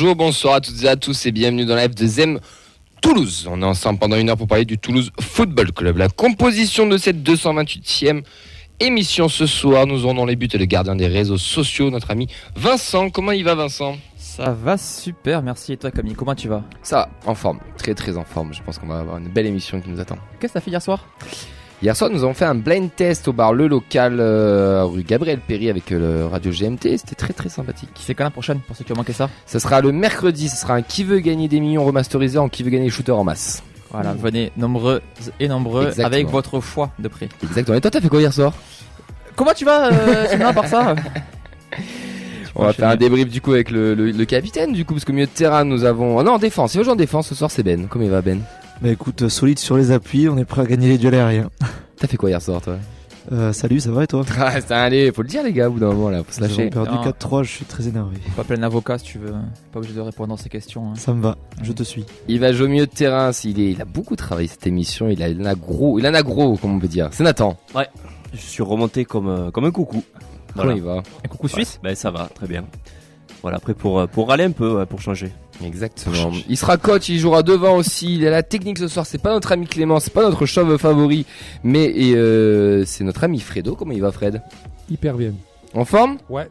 bonsoir à toutes et à tous et bienvenue dans la F2M Toulouse. On est ensemble pendant une heure pour parler du Toulouse Football Club. La composition de cette 228e émission ce soir, nous aurons dans les buts le gardien des réseaux sociaux, notre ami Vincent. Comment il va, Vincent ? Ça va super, merci. Et toi, Camille, comment tu vas ? Ça va, en forme, très très en forme. Je pense qu'on va avoir une belle émission qui nous attend. Qu'est-ce que t'as fait hier soir ? Hier soir, nous avons fait un blind test au bar Le Local, rue Gabriel Péry avec le Radio GMT. C'était très très sympathique. C'est quand la prochaine, pour ceux qui ont manqué ça ? Ça sera le mercredi, ce sera un Qui veut gagner des millions remasterisé en Qui veut gagner des shooters en masse. Voilà, venez nombreux et nombreux. Exactement. Avec votre foi de prix. Exactement. Et toi, t'as fait quoi hier soir ? Comment tu vas, sinon, à part ça ? On va faire un débrief du coup avec le capitaine du coup, parce qu'au milieu de terrain nous avons... Oh non, en défense, il va jouer en défense ce soir, c'est Ben. Comment il va, Ben ? Bah écoute, solide sur les appuis, on est prêt à gagner les duels aériens. T'as fait quoi hier soir, toi ? Salut, ça va et toi ? Allez, faut le dire les gars, au bout d'un moment là, faut se lâcher. J'ai perdu 4-3, je suis très énervé. Pas plein d'avocats si tu veux, pas obligé de répondre à ces questions. Hein. Ça me va, je te suis. Il va jouer au milieu de terrain, il a beaucoup travaillé cette émission, il en a gros, comme on peut dire. C'est Nathan. Ouais, je suis remonté comme un coucou. Voilà. Comment il va ? Un coucou suisse ? Ben ça va, très bien. Voilà, après pour râler un peu, pour changer. Exactement. Il sera coach, il jouera devant aussi. Il a la technique ce soir. C'est pas notre ami Clément, c'est pas notre chauve favori, mais c'est notre ami Fredo. Comment il va, Fred ? Hyper bien. En forme ? Ouais.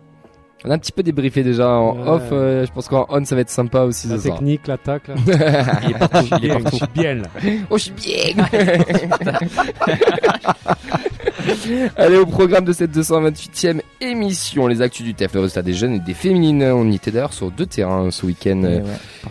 On a un petit peu débriefé déjà en off. Je pense qu'en on ça va être sympa aussi. La ce soir. technique, l'attaque. Là. Il est partout. Je suis bien là. Oh, je suis bien. Allez, au programme de cette 228e émission, les actus du TEF, le résultat des jeunes et des féminines. On y était d'ailleurs sur 2 terrains ce week-end.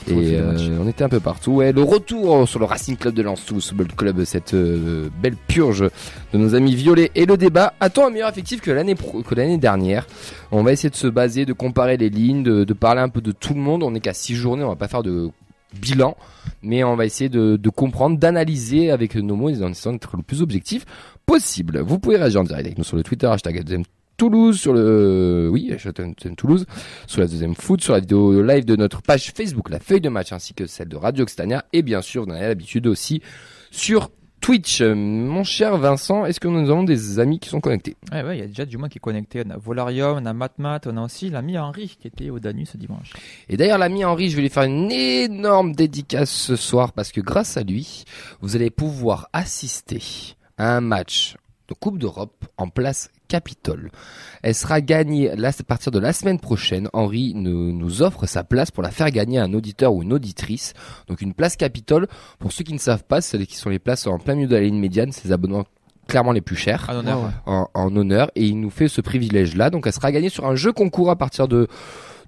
Et on était un peu partout. Ouais, le retour sur le Racing Club de Lens, Toulouse Football Club, cette belle purge de nos amis violets. Et le débat, a-t-on un meilleur effectif que l'année dernière ? On va essayer de se baser, de comparer les lignes, de parler un peu de tout le monde. On n'est qu'à 6 journées, on va pas faire de bilan, mais on va essayer de comprendre, d'analyser avec nos mots en essayant d'être le plus objectif possible. Vous pouvez réagir en direct avec nous sur le Twitter, hashtag Toulouse, sur le, hashtag Toulouse, sur la deuxième foot, sur la vidéo live de notre page Facebook, la feuille de match, ainsi que celle de Radio Occitania, et bien sûr, vous en avez l'habitude aussi, sur Twitch. Mon cher Vincent, est-ce que nous avons des amis qui sont connectés ? Ouais, il y a déjà du moins qui est connecté. On a Volarium, on a Matmat, on a aussi l'ami Henri qui était au Danus ce dimanche. Et d'ailleurs, l'ami Henri, je vais lui faire une énorme dédicace ce soir parce que grâce à lui, vous allez pouvoir assister à un match de Coupe d'Europe en place Capitole. Elle sera gagnée là, à partir de la semaine prochaine. Henri nous offre sa place pour la faire gagner à un auditeur ou une auditrice. Donc une place Capitole, pour ceux qui ne savent pas, c'est qui sont les places en plein milieu de la ligne médiane, c'est les abonnements clairement les plus chers. En honneur. En honneur. Et il nous fait ce privilège-là. Donc elle sera gagnée sur un jeu concours à partir de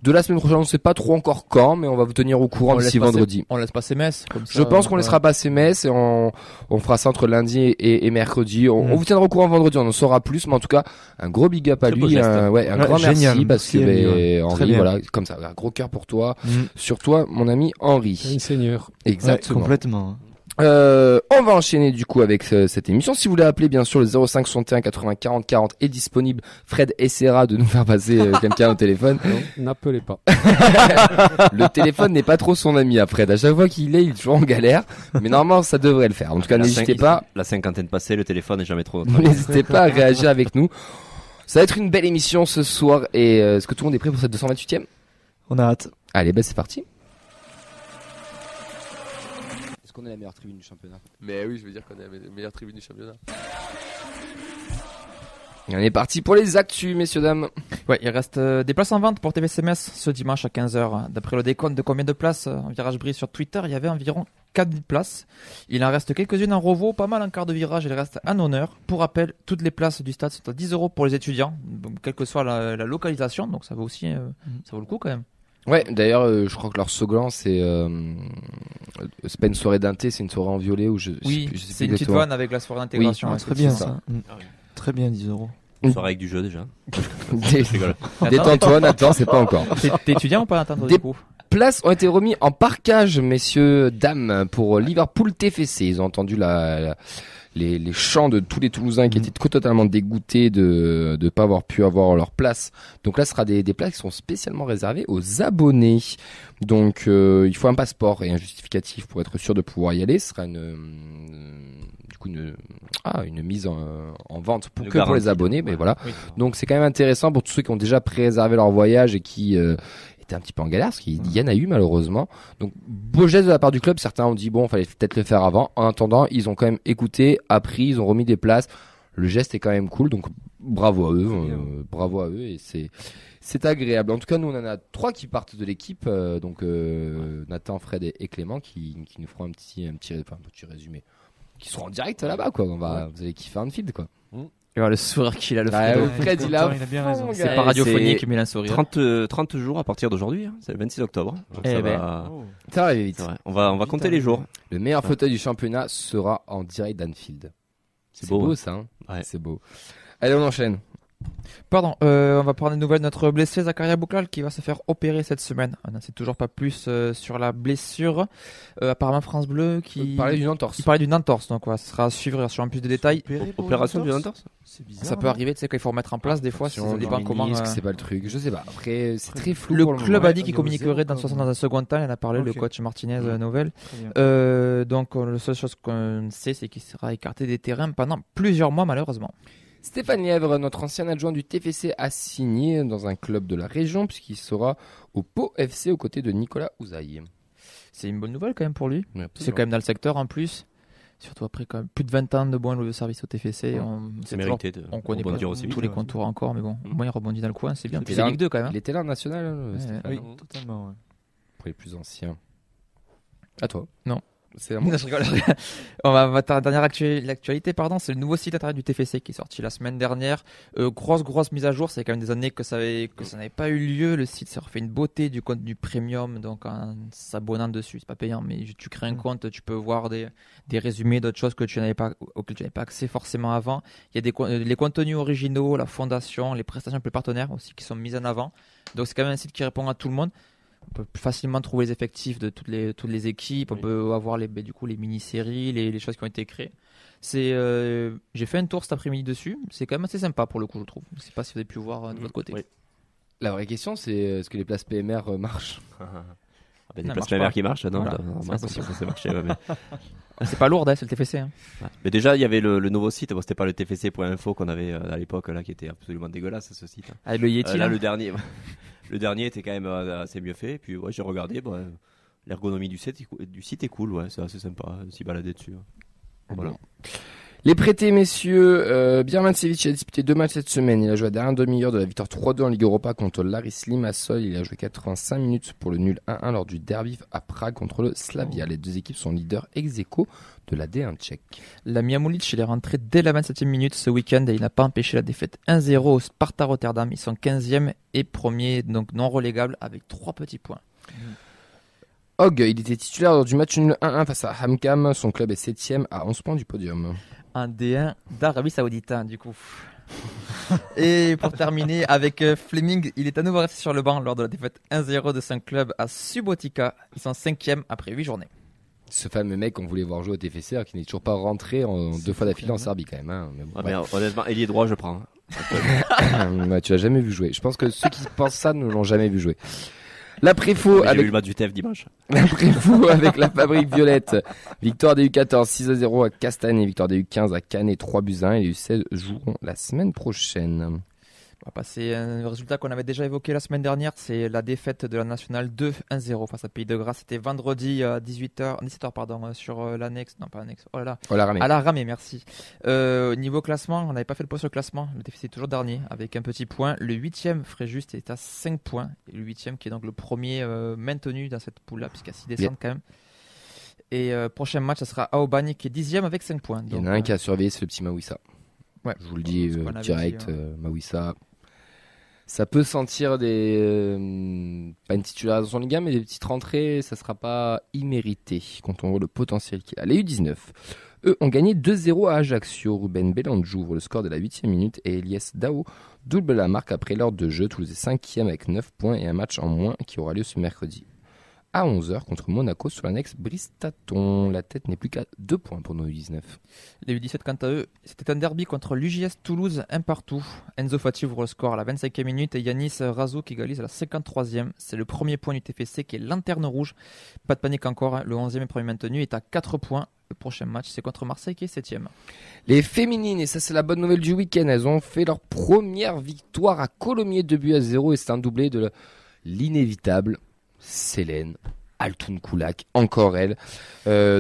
la semaine prochaine. On ne sait pas trop encore quand, mais on va vous tenir au courant d'ici vendredi. On laisse passer Metz. Comme ça, je pense qu'on laissera passer Metz et on fera ça entre lundi et mercredi. On vous tiendra au courant vendredi, on en saura plus. Mais en tout cas, un gros big up à lui, un grand merci parce que Henri, voilà, comme ça, un gros cœur pour toi, sur toi, mon ami Henri. Un seigneur. Exactement. Ouais, complètement. On va enchaîner du coup avec cette émission. Si vous voulez appeler, bien sûr, le 05 61 80 40 40 est disponible. Fred essaiera de nous faire passer quelqu'un au téléphone. Non, n'appelez pas. Le téléphone n'est pas trop son ami à Fred. À chaque fois qu'il est toujours en galère. Mais normalement, ça devrait le faire. En tout cas, n'hésitez pas. La cinquantaine passée, le téléphone n'est jamais trop. N'hésitez pas à réagir avec nous. Ça va être une belle émission ce soir. Et est-ce que tout le monde est prêt pour cette 228e ? On a hâte. Allez, c'est parti. Est-ce qu'on est la meilleure tribune du championnat ? Mais oui, je veux dire qu'on est la meilleure tribune du championnat. Et on est parti pour les actus, messieurs, dames. Ouais, il reste des places en vente pour TVCMS ce dimanche à 15h. D'après le décompte de combien de places en virage bris sur Twitter, il y avait environ 4000 places. Il en reste quelques-unes en Rovo, pas mal en quart de virage, il reste un honneur. Pour rappel, toutes les places du stade sont à 10 € pour les étudiants, donc, quelle que soit la localisation, donc ça vaut aussi ça vaut le coup quand même. Ouais, d'ailleurs, je crois que leur slogan c'est pas une soirée d'inté, c'est une soirée en violet ou je sais c'est une petite vanne avec la soirée d'intégration. Oui, ouais, très bien ça. Très bien, 10 €. Une soirée avec du jeu déjà. Détends-toi, Nathan, c'est pas encore. T'es étudiant ou pas, Nathan, du coup ? Places ont été remis en parquage, messieurs, dames, pour Liverpool TFC. Ils ont entendu les chants de tous les Toulousains qui étaient totalement dégoûtés de ne pas avoir pu avoir leur place. Donc là, ce sera des places qui sont spécialement réservées aux abonnés. Donc il faut un passeport et un justificatif pour être sûr de pouvoir y aller. Ce sera une mise en vente pour les abonnés. Mais voilà. Oui. Donc c'est quand même intéressant pour tous ceux qui ont déjà préservé leur voyage et qui était un petit peu en galère, parce qu'il y en a eu malheureusement. Donc beau geste de la part du club, certains ont dit bon, fallait peut-être le faire avant. En attendant, ils ont quand même écouté, appris, ils ont remis des places. Le geste est quand même cool, donc bravo à eux, et c'est agréable. En tout cas, nous on en a 3 qui partent de l'équipe, donc Nathan, Fred et Clément qui nous feront un petit résumé, qui seront en direct là-bas quoi. Vous allez kiffer Anfield quoi. Et voilà le sourire qu'il a, le Fred, il a bien raison. C'est pas radiophonique, mais il a un sourire. 30 jours à partir d'aujourd'hui, hein. C'est le 26 octobre. Donc Eh ça ben. va. Ça va aller vite. C'est vrai. On va compter les jours. Le meilleur fauteuil du championnat sera en direct d'Anfield. C'est beau ça, hein. Ouais. C'est beau. Allez, on enchaîne. Pardon, on va prendre des nouvelles de notre blessé Zakaria Bouklal qui va se faire opérer cette semaine. On n'en sait toujours pas plus sur la blessure. Apparemment France Bleu qui Parlait d'une entorse. Il parlait d'une entorse, donc ça sera à suivre sur un plus de détails. Opération du entorse. C'est bizarre. Ça peut arriver, tu sais, quand il faut remettre en place des fois, ça dépend comment. C'est pas le truc, je sais pas. Après, c'est très flou. Le pour club moment. a dit qu'il communiquerait dans un second temps, il en a parlé, le coach Martinez Novel. Donc la seule chose qu'on sait, c'est qu'il sera écarté des terrains pendant plusieurs mois malheureusement. Stéphane Lièvre, notre ancien adjoint du TFC, a signé dans un club de la région puisqu'il sera au Pau FC aux côtés de Nicolas Ouzaï. C'est une bonne nouvelle quand même pour lui. Oui, C'est quand même dans le secteur en plus. Surtout après quand même plus de 20 ans de bon service au TFC. C'est mérité. On connaît pas aussi tous les contours encore, mais bon, moi il rebondit dans le coin, c'est bien. Puis c'est là, Ligue 2 quand même. Il était là en national, Stéphane, Oui, non totalement. Ouais. Pour les plus anciens. À toi. Non. C'est à moi. Non, je rigole. On va dernière l'actualité, c'est le nouveau site internet du TFC qui est sorti la semaine dernière. Grosse mise à jour, c'est quand même des années que ça n'avait pas eu lieu. Le site s'est refait une beauté, du contenu premium, donc en s'abonnant dessus, c'est pas payant, mais tu crées un compte, tu peux voir des résumés d'autres choses auxquelles tu n'avais pas accès forcément avant. Il y a les contenus originaux, la fondation, les prestations plus partenaires aussi qui sont mises en avant. Donc c'est quand même un site qui répond à tout le monde. On peut plus facilement trouver les effectifs de toutes les équipes. On peut avoir les mini-séries, les choses qui ont été créées. J'ai fait un tour cet après-midi dessus. C'est quand même assez sympa pour le coup, je trouve. Je ne sais pas si vous avez pu voir de votre côté. Oui. La vraie question, c'est est-ce que les places PMR marchent? Des Ça places marche PMR pas. qui marchent, non, Voilà, c'est impossible, ça marché. Ouais, mais... C'est pas lourd, c'est le TFC. Hein. mais déjà, il y avait le nouveau site. Bon, c'était pas le tfc.info qu'on avait à l'époque, là, qui était absolument dégueulasse, ce site. Avec le Yeti. Là, le dernier était quand même assez mieux fait. Et puis, ouais, j'ai regardé. L'ergonomie du site est cool. Ouais, c'est assez sympa de s'y balader dessus. Voilà. Les prêtés, messieurs, Birmancevic a disputé 2 matchs cette semaine. Il a joué à dernière demi-heure de la victoire 3-2 en Ligue Europa contre Laris Limassol. Il a joué 85 minutes pour le nul 1-1 lors du derby à Prague contre le Slavia. Les deux équipes sont leaders ex-aequo de la D1 tchèque. La Miamulic, il est rentré dès la 27e minute ce week-end et il n'a pas empêché la défaite 1-0 au Sparta Rotterdam. Ils sont 15e et premier, donc non relégable avec 3 petits points. Hogg, il était titulaire lors du match nul 1-1 face à Hamkam. Son club est 7e à 11 points du podium. Un D1 d'Arabie Saoudite, du coup. Et pour terminer avec Fleming, il est à nouveau resté sur le banc lors de la défaite 1-0 de son club à Subotica. Ils sont 5e après 8 journées. Ce fameux mec qu'on voulait voir jouer au TFC alors qu'il n'est toujours pas rentré 2 fois d'affilée en Serbie quand même. Hein. Mais bon, Mais honnêtement, ailier droit, je prends. ouais, tu l'as jamais vu jouer. Je pense que ceux qui pensent ça ne l'ont jamais vu jouer. La Préfo J'ai avec vu le match du TF dimanche. la Préfo avec la Fabrique Violette. Victoire des U14 6-0 à Castagne et victoire des U15 à Canet 3-1 et les U16 joueront la semaine prochaine. On va passer à un résultat qu'on avait déjà évoqué la semaine dernière, c'est la défaite de la Nationale 2-1-0 face à Pays de Grasse. C'était vendredi à 17h sur l'annexe, non pas l'annexe, oh là là, Oh la ramée. à la Ramée, merci. Niveau classement, on n'avait pas fait le point sur le classement, le déficit est toujours dernier avec un petit point. Le 8e Fréjus est à 5 points, et le 8e qui est donc le premier maintenu dans cette poule-là, puisqu'il y a 6 descentes quand même. Et prochain match, ça sera Aubagny qui est 10e avec 5 points. Il y en a un qui a surveillé, c'est le petit Mawissa. Ouais. Je vous le dis Ce qu'on avait direct, dit, Mawissa. Ça peut sentir pas une titularisation en Ligue 1, mais des petites rentrées, ça sera pas immérité quand on voit le potentiel qu'il a. Les U19, eux, ont gagné 2-0 à Ajaccio. Ruben Bellange ouvre le score de la 8e minute et Elias Dao double la marque après l'heure de jeu. Toulouse est 5e avec 9 points et un match en moins qui aura lieu ce mercredi à 11h contre Monaco sur l'annexe Bristaton. La tête n'est plus qu'à 2 points pour nos U19. Les U17, quant à eux, c'était un derby contre l'UJS Toulouse, un partout. Enzo Fati ouvre le score à la 25e minute et Yanis Razou qui égalise à la 53e. C'est le premier point du TFC qui est lanterne rouge. Pas de panique encore, hein. Le 11e et premier maintenu est à 4 points. Le prochain match, c'est contre Marseille qui est 7e. Les féminines, et ça c'est la bonne nouvelle du week-end, elles ont fait leur première victoire à Colomiers 2-0 et c'est un doublé de l'inévitable Célène Altoun Koulak, encore elle.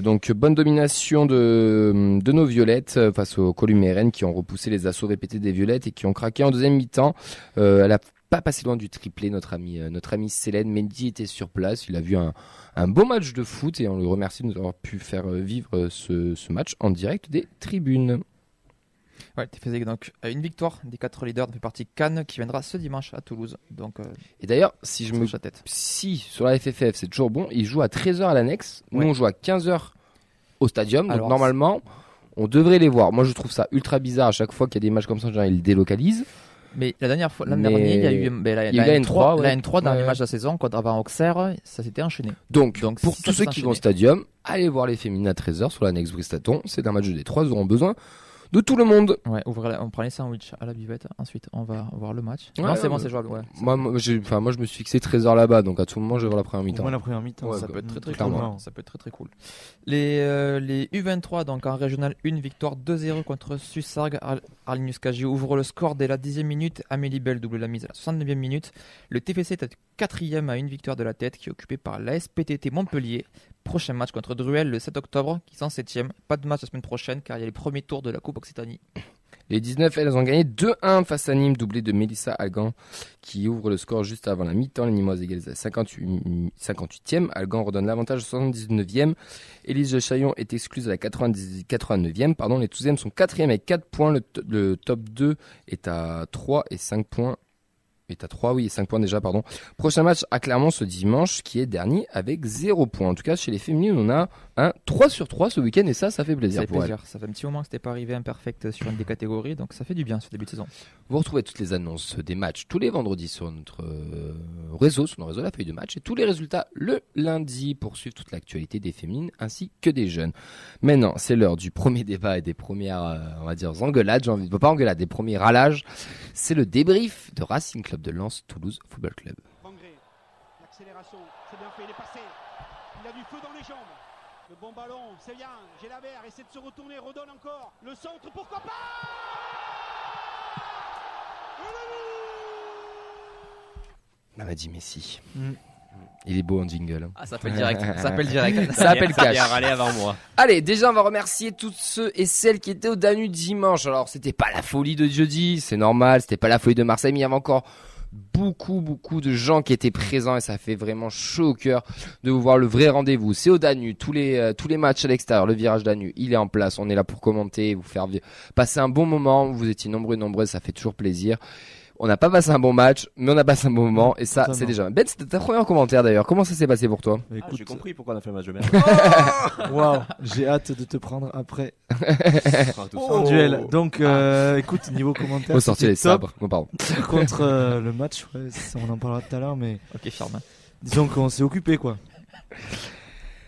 Donc bonne domination de nos violettes face aux Columérènes qui ont repoussé les assauts répétés des violettes et qui ont craqué en deuxième mi-temps. Elle a pas passé loin du triplé, notre ami Célène. Mendy était sur place, il a vu un beau match de foot et on le remercie de nous avoir pu faire vivre ce match en direct des tribunes. Ouais, TFC donc une victoire des 4 leaders fait partie Cannes qui viendra ce dimanche à Toulouse. Donc et d'ailleurs, si sur la FFF c'est toujours bon, ils jouent à 13h à l'annexe, nous on joue à 15h au stadium, donc normalement on devrait les voir. Moi je trouve ça ultra bizarre à chaque fois qu'il y a des matchs comme ça, genre ils délocalisent. Mais la dernière fois, l'année dernière, il y a eu la N3, la N3 dans les matchs de la saison contre avant Auxerre, ça s'était enchaîné. Donc pour tous ceux qui vont au stadium, allez voir les féminines à 13h sur l'annexe Bristaton, c'est un match de D3, ils auront besoin de tout le monde. Ouais, on prend les sandwichs à la buvette, ensuite on va voir le match. Ouais, non, c'est bon, c'est jouable. Ouais, moi, je me suis fixé 13h là-bas, donc à tout moment je vais voir la première mi-temps. Moi, la première mi-temps, ça peut être très cool. Ça peut être très cool. Les U23, donc en régional 1, victoire 2-0 contre Sussargues. Arlinus Kaji ouvre le score dès la 10e minute. Amélie Bell double la mise à la 69e minute. Le TFC est 4e à une victoire de la tête, qui est occupé par la SPTT Montpellier. Prochain match contre Druel le 7 octobre, qui sont 7e. Pas de match la semaine prochaine car il y a les premiers tours de la Coupe Occitanie. Les 19, elles ont gagné 2-1 face à Nîmes, doublé de Mélissa Algan qui ouvre le score juste avant la mi-temps. Les Nîmoises égalisent à 58e. Algan redonne l'avantage à 79e. Élise Chaillon est excluse à la 89e. Les Touzièmes sont 4e avec 4 points. Le top 2 est à 3 et 5 points. Est à 3, et 5 points déjà, pardon. Prochain match à Clermont ce dimanche, qui est dernier avec 0 points. En tout cas, chez les féminines, on a un 3 sur 3 ce week-end et ça fait plaisir. Ça fait un petit moment que c'était pas arrivé imperfect sur une des catégories, donc ça fait du bien ce début de saison. Vous retrouvez toutes les annonces des matchs tous les vendredis sur notre réseau, La Feuille de Match, et tous les résultats le lundi pour suivre toute l'actualité des féminines ainsi que des jeunes. Maintenant, c'est l'heure du premier débat et des premières, on va dire, engueulades, des premiers râlages. C'est le débrief de Racing Club de Lens Toulouse Football Club. Bangré, l'accélération, c'est bien fait, il est passé. Il a du feu dans les jambes. Le bon ballon, c'est bien. Gélabert essaie de se retourner, redonne encore. Le centre, pourquoi pas. Mamadi Messi. Il est beau en jingle. Ah, ça appelle direct. Ça appelle cash. Il a râlé avant moi. Allez, déjà on va remercier tous ceux et celles qui étaient au Danube dimanche. Alors c'était pas la folie de jeudi, c'est normal, c'était pas la folie de Marseille, mais il y avait encore beaucoup de gens qui étaient présents et ça fait vraiment chaud au cœur de vous voir. Le vrai rendez-vous, c'est au Danube, tous les matchs à l'extérieur, le virage Danube, il est en place, on est là pour commenter, vous faire passer un bon moment. Vous étiez nombreux et nombreuses, ça fait toujours plaisir. On n'a pas passé un bon match, mais on a passé un bon moment et ça, c'est déjà. Ben, c'était ta première commentaire d'ailleurs. Comment ça s'est passé pour toi? Écoute, j'ai compris pourquoi on a fait le match de merde. Waouh, j'ai hâte de te prendre après en duel. Donc, écoute, niveau commentaire, faut sortir les sabres. Oh, pardon. Contre le match, on en parlera tout à l'heure, mais ok, ferme. Disons qu'on s'est occupé, quoi.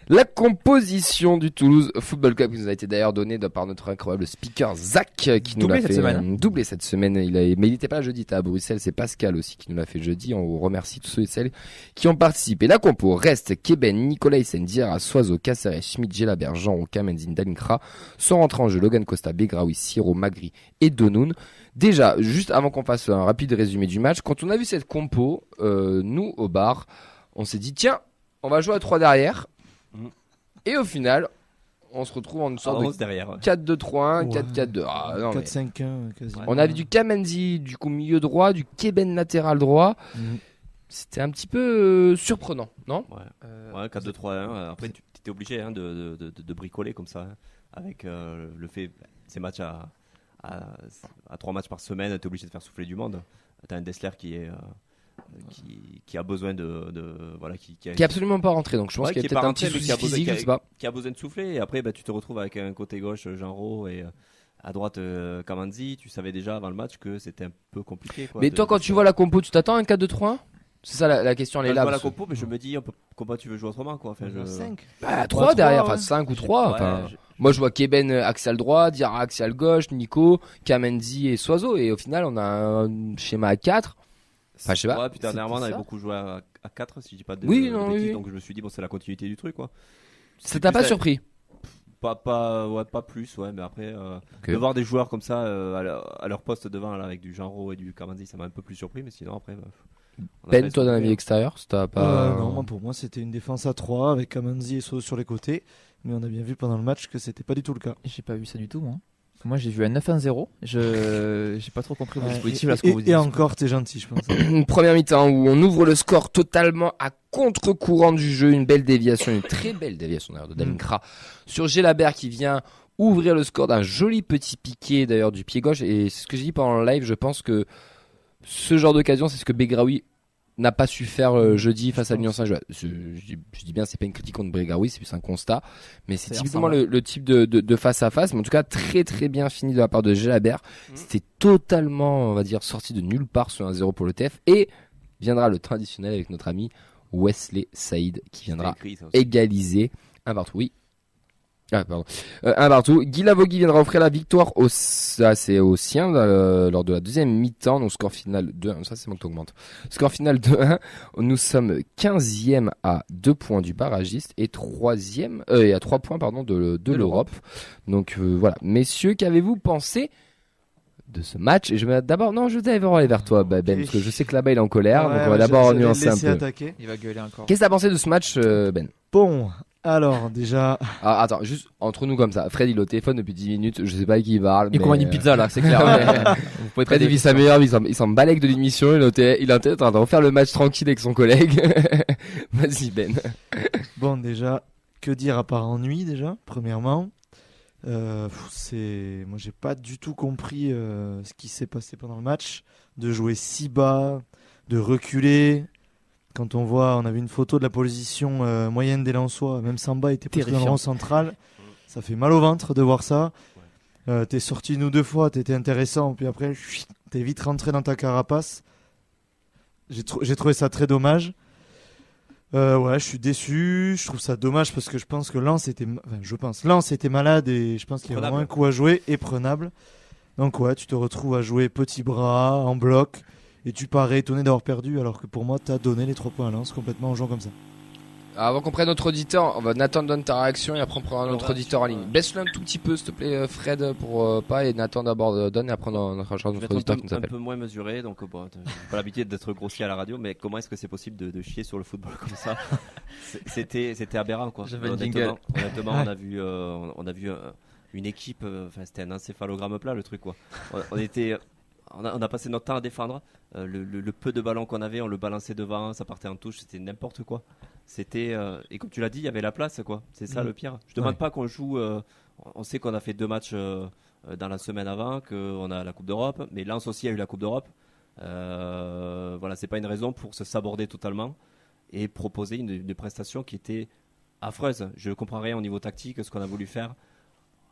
La composition du Toulouse Football Club qui nous a été d'ailleurs donnée par notre incroyable speaker Zach qui nous l'a fait doubler cette semaine. Mais il n'était pas là jeudi, il était à Bruxelles. C'est Pascal aussi qui nous l'a fait jeudi. On remercie tous ceux et celles qui ont participé. La compo reste Keben, Nicolas Sendiera, Soiseau, Caceres, Schmidt, Gelabert, Jean, Roca, Menzin, Dalinkra. Sont rentrés en jeu Logan Costa, Begraoui, Siro, Magri et Donoun. Déjà, juste avant qu'on fasse un rapide résumé du match, quand on a vu cette compo, nous au bar, on s'est dit tiens, on va jouer à 3 derrière. Et au final, on se retrouve en une sorte de 4-2-3-1, 4-4-2. Ah, 4-5-1 quasiment. On avait du Kamenzi du coup milieu droit, du Keben latéral droit. C'était un petit peu surprenant, non? Ouais, 4-2-3-1. Après, tu étais obligé de bricoler comme ça. Avec le fait, ces matchs à 3 matchs par semaine, tu es obligé de faire souffler du monde. Tu as un Dessler qui a besoin qui est absolument pas rentré, donc je pense qu'il y a peut-être un petit souci physique, je sais pas. Qui a besoin de souffler et après tu te retrouves avec un côté gauche Genro et à droite Kamanzi. Tu savais déjà avant le match que c'était un peu compliqué, quoi. Mais toi quand tu vois la compo, tu t'attends à un 4-2-3-1? C'est ça la question, elle est là. Je vois la compo, mais je me dis comment tu veux jouer autrement, quoi. Enfin, 5 3 derrière, enfin 5 ou 3. Moi je vois Keben axial droit, Diarra axial gauche, Nico, Kamenzi et Soiseau, et au final on a un schéma à 4. Enfin, je sais pas. Ouais, puis dernièrement, on avait beaucoup joué à 4, si je dis pas de bêtises, donc je me suis dit, c'est la continuité du truc, quoi. Ça t'a pas surpris? Pas plus, mais après, de voir des joueurs comme ça à leur poste devant, là, avec du Genro et du Kamanzi, ça m'a un peu plus surpris, mais sinon, après, Ben, toi dans la vie extérieure, t'as pas. Non, pour moi c'était une défense à 3 avec Kamanzi et So sur les côtés. Mais on a bien vu pendant le match que c'était pas du tout le cas. J'ai pas vu ça du tout, moi. Moi, j'ai vu un 9-1-0. J'ai pas trop compris le dispositif là, ce que vous dites. Et encore, t'es gentil, je pense. Une première mi-temps où on ouvre le score totalement à contre-courant du jeu. Une belle déviation, une très belle déviation d'ailleurs de Dalingra sur Gelabert qui vient ouvrir le score d'un joli petit piqué d'ailleurs du pied gauche. Et c'est ce que j'ai dit pendant le live. Je pense que ce genre d'occasion, c'est ce que Begraoui n'a pas su faire jeudi face à l'Union Saint-Gilloise. Je dis bien, c'est pas une critique contre Begraoui, c'est plus un constat, mais c'est typiquement le type de face à face, mais en tout cas très très bien fini de la part de Gelabert. C'était totalement, on va dire, sorti de nulle part sur 1-0 pour le TF, et viendra le traditionnel avec notre ami Wesley Saïd qui viendra égaliser un partout. Oui. Ah, pardon. Un partout. Guy Lavogui viendra offrir la victoire aux siens lors de la deuxième mi-temps. Donc score final 2-1. Ça c'est mon augmente. Score final 2-1. Nous sommes 15e à 2 points du barragiste et 3e et à 3 points pardon de l'Europe. Donc voilà. Messieurs, qu'avez-vous pensé de ce match? Et je vais d'abord je vais aller vers toi Ben parce que je sais que là-bas il est en colère. Donc on va d'abord nuancer un peu. Attaquer. Il va gueuler encore. Qu'est-ce que tu as pensé de ce match Ben? Bon, alors déjà. Ah, attends, juste entre nous comme ça. Fred il est au téléphone depuis 10 minutes, je sais pas à qui il parle. Il commande une pizza là, c'est clair. Vous pouvez Fred il vit sa meilleure vie, il s'en balèque de l'émission, il est en train de refaire le match tranquille avec son collègue. Vas-y Ben. Bon déjà, que dire à part ennui déjà, premièrement. Moi j'ai pas du tout compris ce qui s'est passé pendant le match, de jouer si bas, de reculer. Quand on a vu une photo de la position moyenne des Lensois, même Samba était pris dans le rond central, ça fait mal au ventre de voir ça. T'es sorti nous 2 fois, t'étais intéressant, puis après t'es vite rentré dans ta carapace. J'ai trouvé ça très dommage. Je suis déçu, je trouve ça dommage parce que je pense que Lens était malade et je pense qu'il y a vraiment un coup à jouer et prenable. Donc tu te retrouves à jouer petit bras, en bloc. Et tu parais étonné d'avoir perdu, alors que pour moi, t'as donné les 3 points à Lens complètement en jouant comme ça. Avant qu'on prenne notre auditeur, Nathan donne ta réaction et après on prendra notre auditeur en ligne. Baisse-le un tout petit peu, s'il te plaît, Fred, pour pas, et Nathan d'abord donne et après on rachètera notre auditeur qui nous appelle. Un peu moins mesuré, donc j'ai pas l'habitude d'être grossier à la radio, mais comment est-ce que c'est possible de chier sur le football comme ça? C'était aberrant quoi. Honnêtement, on a vu une équipe, c'était un encéphalogramme plat le truc quoi. On a passé notre temps à défendre. Le peu de ballons qu'on avait, on le balançait devant, ça partait en touche, c'était n'importe quoi. C'était et comme tu l'as dit, il y avait la place quoi. C'est ça le pire. Je demande pas qu'on joue. On sait qu'on a fait 2 matchs dans la semaine avant, qu'on a la Coupe d'Europe, mais Lens aussi a eu la Coupe d'Europe. Voilà, c'est pas une raison pour se saborder totalement et proposer une prestation qui était affreuse. Je comprends rien au niveau tactique, ce qu'on a voulu faire.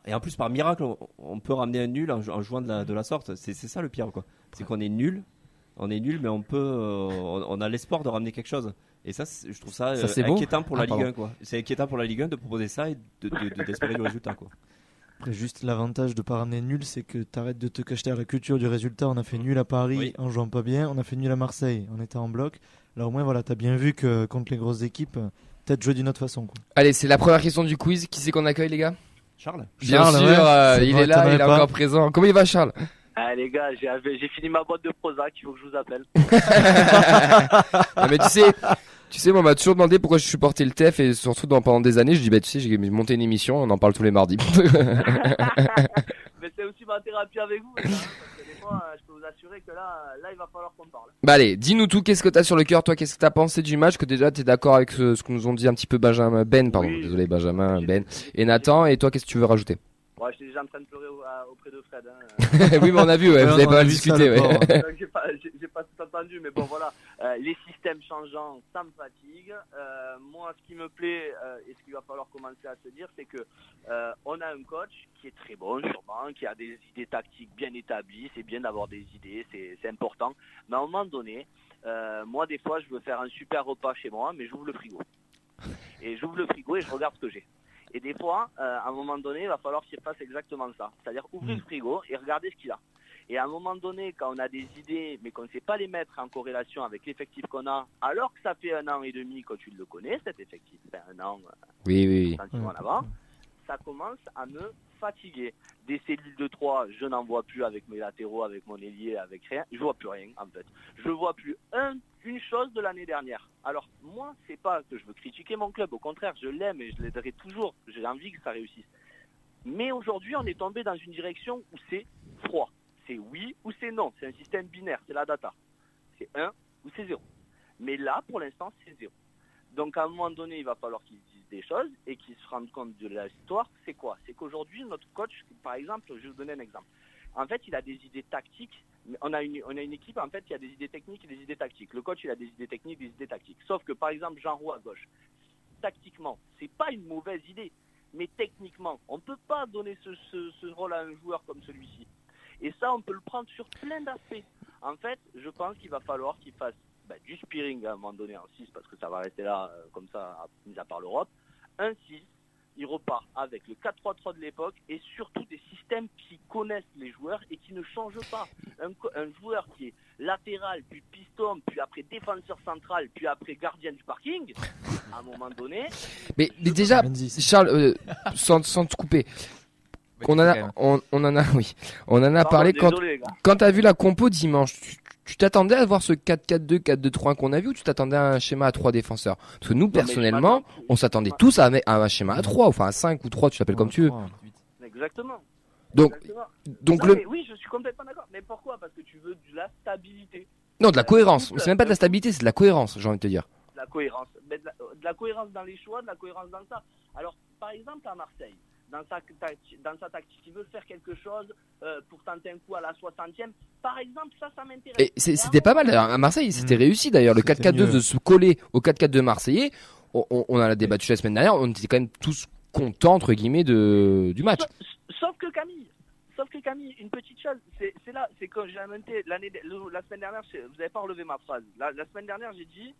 Et en plus, par miracle, on peut ramener un nul en jouant de la sorte. C'est ça le pire, quoi. C'est qu'on est nul. On est nul, mais on a l'espoir de ramener quelque chose. Et ça, je trouve ça inquiétant pour la Ligue 1, quoi. C'est inquiétant pour la Ligue 1 de proposer ça et d'espérer du résultat, quoi. Après, juste l'avantage de ne pas ramener nul, c'est que tu arrêtes de te cacher à la culture du résultat. On a fait nul à Paris en jouant pas bien. On a fait nul à Marseille en étant en bloc. Là, au moins, voilà, tu as bien vu que contre les grosses équipes, peut-être jouer d'une autre façon, quoi. Allez, c'est la première question du quiz. Qui c'est qu'on accueille, les gars? Charles, bien sûr, il est là, il est encore présent. Comment il va, Charles? Ah les gars, j'ai fini ma boîte de Prozac, il faut que je vous appelle. Ah, mais tu sais, moi on m'a toujours demandé pourquoi je supportais le TEF et surtout pendant des années, je dis tu sais, j'ai monté une émission, on en parle tous les mardis. Mais c'est aussi ma thérapie avec vous, les gars, parce que des fois, je peux vous assurer que là il va falloir qu'on parle. Bah allez, dis-nous tout, qu'est-ce que t'as sur le cœur, toi, qu'est-ce que t'as pensé du match, que déjà t'es d'accord avec ce que nous ont dit un petit peu Benjamin et Nathan, et toi qu'est-ce que tu veux rajouter? Ouais, j'étais déjà en train de pleurer auprès de Fred. Oui, mais on a vu, vous avez pas mal discuté. J'ai pas tout entendu, mais bon, voilà. Les systèmes changeants, ça me fatigue. Moi, ce qui me plaît et ce qu'il va falloir commencer à se dire, c'est que on a un coach qui est très bon, sûrement, qui a des idées tactiques bien établies. C'est bien d'avoir des idées, c'est important. Mais à un moment donné, moi, des fois, je veux faire un super repas chez moi, mais j'ouvre le frigo. Et j'ouvre le frigo et je regarde ce que j'ai. Et des fois, à un moment donné, il va falloir qu'il fasse exactement ça. C'est-à-dire ouvrir le frigo et regarder ce qu'il a. Et à un moment donné, quand on a des idées, mais qu'on ne sait pas les mettre en corrélation avec l'effectif qu'on a, alors que ça fait 1 an et demi que tu le connais, cet effectif, 1 an, oui. en avant, ça commence à me fatigués. Des cellules de 3, je n'en vois plus avec mes latéraux, avec mon ailier, avec rien. Je vois plus rien en fait. Je vois plus une chose de l'année dernière. Alors moi, c'est pas que je veux critiquer mon club, au contraire, je l'aime et je l'aiderai toujours. J'ai envie que ça réussisse. Mais aujourd'hui, on est tombé dans une direction où c'est froid. C'est oui ou c'est non. C'est un système binaire, c'est la data. C'est 1 ou c'est 0. Mais là, pour l'instant, c'est 0. Donc à un moment donné, il va falloir qu'ils disent des choses et qu'ils se rendent compte de l'histoire. C'est quoi? C'est qu'aujourd'hui, notre coach, par exemple, je vais vous donner un exemple. En fait, il a des idées tactiques. On a une équipe, en fait, qui a des idées techniques et des idées tactiques. Le coach, il a des idées techniques, des idées tactiques. Sauf que, par exemple, Jean Roux à gauche, tactiquement, c'est pas une mauvaise idée. Mais techniquement, on ne peut pas donner ce rôle à un joueur comme celui-ci. Et ça, on peut le prendre sur plein d'aspects. En fait, je pense qu'il va falloir qu'il fasse du spearing à un moment donné en 6 parce que ça va rester là comme ça, mis à part l'Europe. Un 6, il repart avec le 4-3-3 de l'époque et surtout des systèmes qui connaissent les joueurs et qui ne changent pas. Un joueur qui est latéral, puis piston, puis après défenseur central, puis après gardien du parking, à un moment donné... Mais déjà, Charles, sans te couper... On en a parlé quand tu as vu la compo dimanche. Tu t'attendais à voir ce 4-4-2, 4-2-3 qu'on a vu ou tu t'attendais à un schéma à 3 défenseurs? Parce que nous, personnellement, on s'attendait tous à un schéma à 3, enfin à 5 ou 3, tu l'appelles comme tu veux. Exactement. Donc Oui, je suis complètement d'accord. Mais pourquoi? Parce que tu veux de la stabilité. Non, de la cohérence. C'est même pas de la stabilité, c'est de la cohérence, j'ai envie de te dire. De la cohérence. Mais de la cohérence dans les choix, de la cohérence dans ça. Alors, par exemple, à Marseille, dans sa tactique, il veut faire quelque chose pour tenter un coup à la 60e. Par exemple, ça m'intéresse. Et c'était pas mal à Marseille, c'était réussi d'ailleurs. Le 4-4-2 de se coller au 4-4-2 marseillais, on a débattu la semaine dernière, on était quand même tous contents, entre guillemets, du match. Sauf que Camille, une petite chose, c'est quand j'ai annoncé la semaine dernière, vous n'avez pas relevé ma phrase. La semaine dernière, j'ai dit,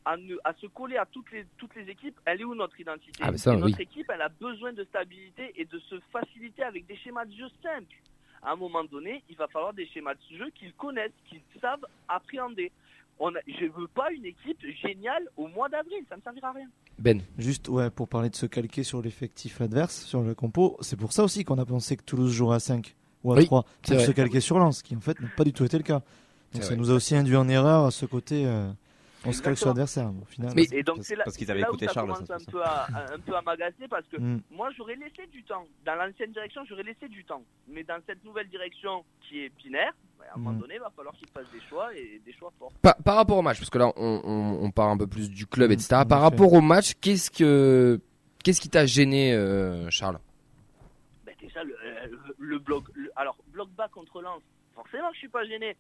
à se coller à toutes les équipes, elle est où notre identité? Notre équipe, elle a besoin de stabilité et de se faciliter avec des schémas de jeu simples. À un moment donné, il va falloir des schémas de jeu qu'ils connaissent, qu'ils savent appréhender. Je ne veux pas une équipe géniale au mois d'avril, ça ne servira à rien. Ben. Juste pour parler de se calquer sur l'effectif adverse, sur le compo, c'est pour ça aussi qu'on a pensé que Toulouse jouerait à 5 ou à 3 pour se calquer sur Lens, qui en fait n'a pas du tout été le cas. Donc ça nous a aussi induit en erreur à ce côté... On se calque sur l'adversaire au final. Et donc parce qu'ils avaient écouté Charles. Ça commence un peu à m'agacer parce que moi j'aurais laissé du temps. Dans l'ancienne direction, j'aurais laissé du temps. Mais dans cette nouvelle direction qui est binaire, à un moment donné, il va falloir qu'ils fassent des choix et des choix forts. Par rapport au match, parce que là on parle un peu plus du club, etc. Par rapport au match, qu'est-ce qui t'a gêné, Charles? Déjà le bloc. Alors bloc bas contre Lens. Forcément que je suis pas gêné.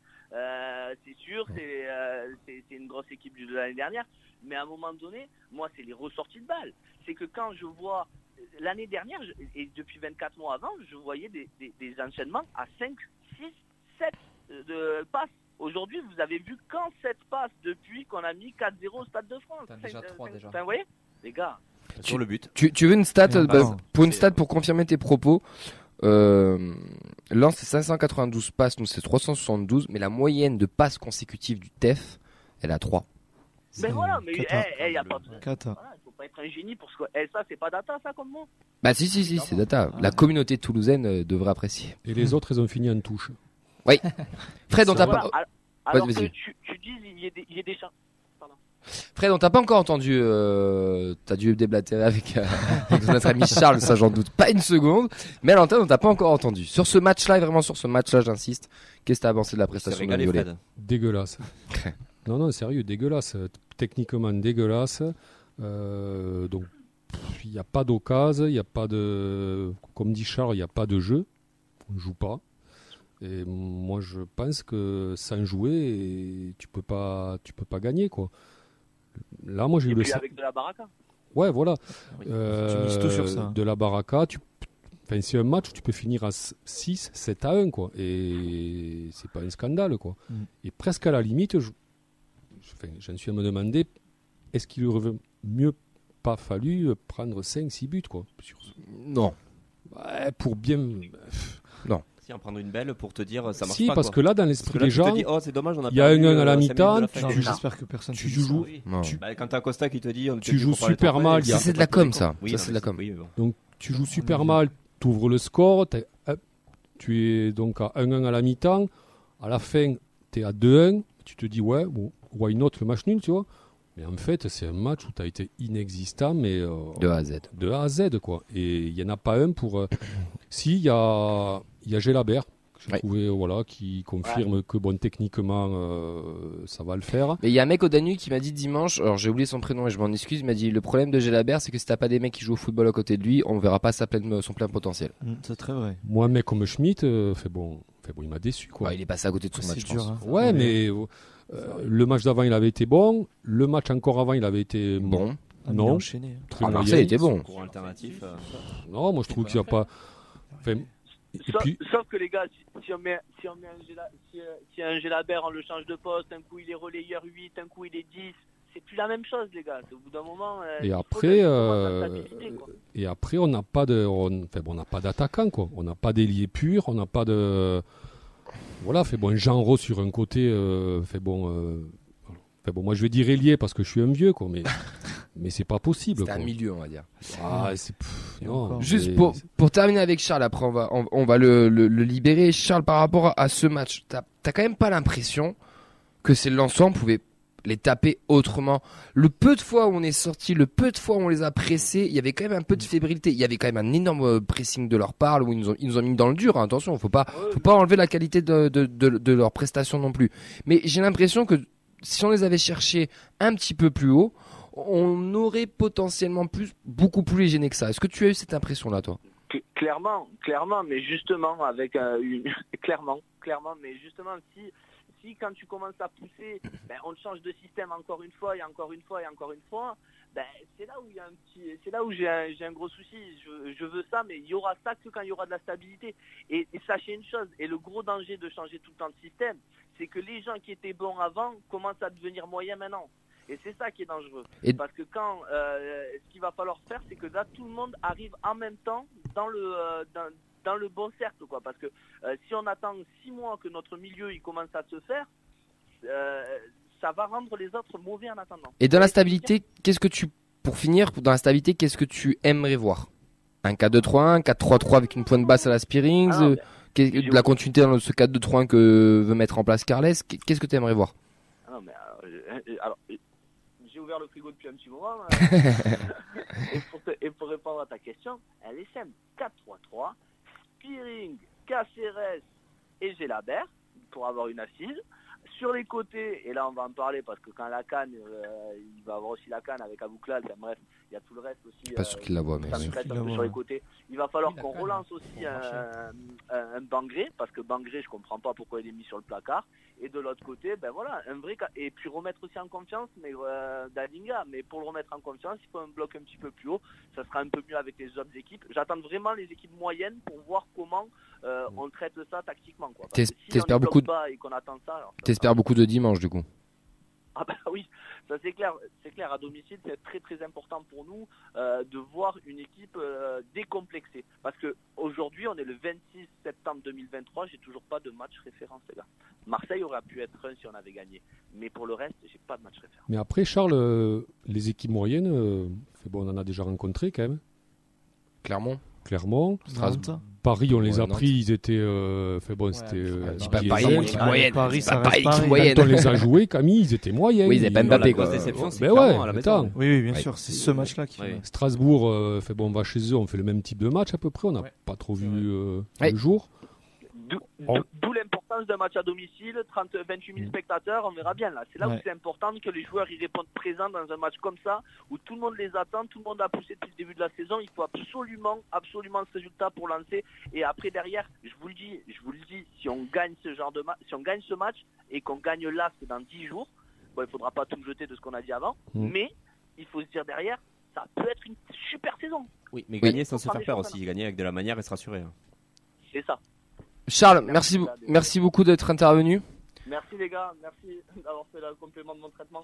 C'est sûr, c'est une grosse équipe de l'année dernière, mais à un moment donné, moi, c'est les ressorties de balles. C'est que quand je vois l'année dernière, et depuis 24 mois avant, je voyais des enchaînements à 5, 6, 7 de passes. Aujourd'hui, vous avez vu quand 7 passes depuis qu'on a mis 4-0 au Stade de France. Déjà 3 déjà. Vous voyez, les gars. Sur le but. Tu veux une stat pour confirmer tes propos? Lens c'est 592 passes, nous c'est 372, mais la moyenne de passes consécutives du TEF, elle est à 3. Mais voilà, mais il y a pas de... Voilà, faut pas être un génie pour ce que... ça, c'est pas data, ça, comme moi? Bah si, c'est data. La communauté toulousaine devrait apprécier. Et les autres, ils ont fini en touche. Oui. Fred, on t'a pas... Alors que tu dis, il y a des chats. Fred, on t'a pas encore entendu. T'as dû déblatérer avec notre ami Charles, ça j'en doute pas une seconde. Mais à l'antenne, on t'a pas encore entendu. Sur ce match-là, vraiment sur ce match-là, j'insiste. Qu'est-ce que t'as avancé de la prestation de Violet? Dégueulasse. Non, sérieux, dégueulasse. Techniquement dégueulasse. Donc, il n'y a pas d'occasion, il n'y a pas de. Comme dit Charles, il n'y a pas de jeu. On ne joue pas. Et moi, je pense que sans jouer, tu peux pas gagner, quoi. Là, moi, j'ai eu le. Avec de la baraka. Ouais, voilà. Tu mises tout sur ça. De la baraka, c'est un match où tu peux finir à 6, 7 à 1, quoi. Et c'est pas un scandale, quoi. Et presque à la limite, j'en suis à me demander, est-ce qu'il aurait mieux pas fallu prendre 5-6 buts, quoi. Non. Ouais, pour bien. Non. En prendre une belle pour te dire ça marche pas. Si, parce que là, dans l'esprit des gens, c'est dommage, il y a un 1 à la mi-temps. J'espère que personne tu joues. Quand t'as Costa qui te dit tu joues super mal. C'est de la com, ça. Ça, c'est de la com. Donc, tu joues super mal. tu ouvres le score, tu es donc à 1-1 à la mi-temps, à la fin, tu es à 2-1, tu te dis, ouais, bon, why not le match nul, tu vois. Mais en fait, c'est un match où tu as été inexistant, mais de A à Z. De A à Z, quoi. Et il n'y en a pas un pour... Si, il y a Gelabert, que j'ai trouvé, voilà, qui confirme que, bon, techniquement, ça va le faire. Mais il y a un mec au Danube qui m'a dit dimanche, alors j'ai oublié son prénom et je m'en excuse, il m'a dit, le problème de Gelabert, c'est que si t'as pas des mecs qui jouent au football à côté de lui, on verra pas son plein potentiel. C'est très vrai. Moi, un mec comme Schmitt, il m'a déçu, quoi. Ouais, il est passé à côté de son match, je pense. Hein. Ouais, mais... le match d'avant, il avait été bon. Le match encore avant, il avait été bon. Non. Enchaîné. Marseille était bon. Courant alternatif. Non, moi je trouve qu'il n'y a pas. Enfin, sauf que les gars, si on met un Gelabert, on le change de poste. Un coup il est relayeur 8, un coup il est 10. C'est plus la même chose, les gars. Au bout d'un moment. Et après, on n'a pas d'attaquant, quoi. On n'a pas d'ailier pur. On n'a pas de. Voilà, Jean Ross sur un côté, moi je vais dire ailier parce que je suis un vieux, quoi, mais c'est pas possible. C'est un milieu, on va dire. Non. Juste pour terminer avec Charles, après on va le libérer. Charles, par rapport à ce match, t'as quand même pas l'impression que c'est l'ensemble pouvait les taper autrement. Le peu de fois où on est sorti, le peu de fois où on les a pressés, il y avait quand même un peu de fébrilité. Il y avait quand même un énorme pressing de leur part où ils nous ont mis dans le dur. Hein. Attention, faut pas enlever la qualité de leur prestation non plus. Mais j'ai l'impression que si on les avait cherchés un petit peu plus haut, on aurait potentiellement beaucoup plus les gênés que ça. Est-ce que tu as eu cette impression-là, toi? Clairement, mais justement avec clairement, mais justement si quand tu commences à pousser, on change de système encore une fois, c'est là où il y a c'est là où j'ai un gros souci. Je veux ça, mais il y aura ça que quand il y aura de la stabilité. Et sachez une chose, et le gros danger de changer tout le temps de système, c'est que les gens qui étaient bons avant commencent à devenir moyens maintenant. Et c'est ça qui est dangereux. Parce que quand ce qu'il va falloir faire, c'est que là tout le monde arrive en même temps dans le bon cercle, quoi. Parce que si on attend 6 mois que notre milieu il commence à se faire, ça va rendre les autres mauvais en attendant. Et dans la stabilité, qu'est-ce que tu aimerais voir? Un 4-2-3-1, un 4-3-3 avec une pointe basse à la Spearings, de la continuité dans ce 4-2-3-1 que veut mettre en place Carles. Qu'est-ce que tu aimerais voir? Alors, j'ai ouvert le frigo depuis un petit moment. Et pour répondre à ta question, elle est simple. 4-3-3, Spearing, Caceres et Gelabert pour avoir une assise. Sur les côtés, et là on va en parler parce que quand la canne, il va avoir aussi la canne avec Abouklal, bref, il y a tout le reste aussi. Pas sûr qu'il la voit, mais sur les côtés. Il va falloir qu'on relance aussi un Bangré, parce que Bangré, je comprends pas pourquoi il est mis sur le placard. Et de l'autre côté, un vrai, et puis remettre aussi en confiance, mais Dalinga. Mais pour le remettre en confiance, il faut un bloc un petit peu plus haut. Ça sera un peu mieux avec les autres équipes. J'attends vraiment les équipes moyennes pour voir comment on traite ça tactiquement, quoi. T'espères beaucoup beaucoup de dimanche, du coup. Ah bah oui, ça c'est clair. À domicile, c'est très très important pour nous de voir une équipe décomplexée. Parce que aujourd'hui, on est le 26 septembre 2023, j'ai toujours pas de match référence, les gars. Marseille aurait pu être un si on avait gagné, mais pour le reste, j'ai pas de match référence. Mais après, Charles, les équipes moyennes, on en a déjà rencontré quand même. Clermont, Strasbourg. Paris, on les a pris, ils étaient. C'est pas Paris, équipe moyenne. Paris, ça pas reste équipe Paris. moyenne. Quand on les a joués, Camille, ils étaient moyens. Oui, ils n'avaient pas Mbappé, quoi. À la maison. Oui, bien sûr, c'est ce match-là qui. Oui. Strasbourg, on va chez eux, on fait le même type de match à peu près, on n'a pas trop vu le jour. D'où l'importance d'un match à domicile, 28 000 spectateurs, on verra bien là. C'est là où c'est important que les joueurs y répondent présents dans un match comme ça, où tout le monde les attend, tout le monde a poussé depuis le début de la saison. Il faut absolument ce résultat pour lancer. Et après derrière, je vous le dis, si on gagne si on gagne ce match et qu'on gagne l'Asc dans 10 jours, il faudra pas tout jeter de ce qu'on a dit avant, mais il faut se dire derrière, ça peut être une super saison. Oui, mais gagner sans se faire peur aussi, gagner avec de la manière et se rassurer. C'est ça. Charles, merci beaucoup d'être intervenu. Merci les gars, merci d'avoir fait le complément de mon traitement.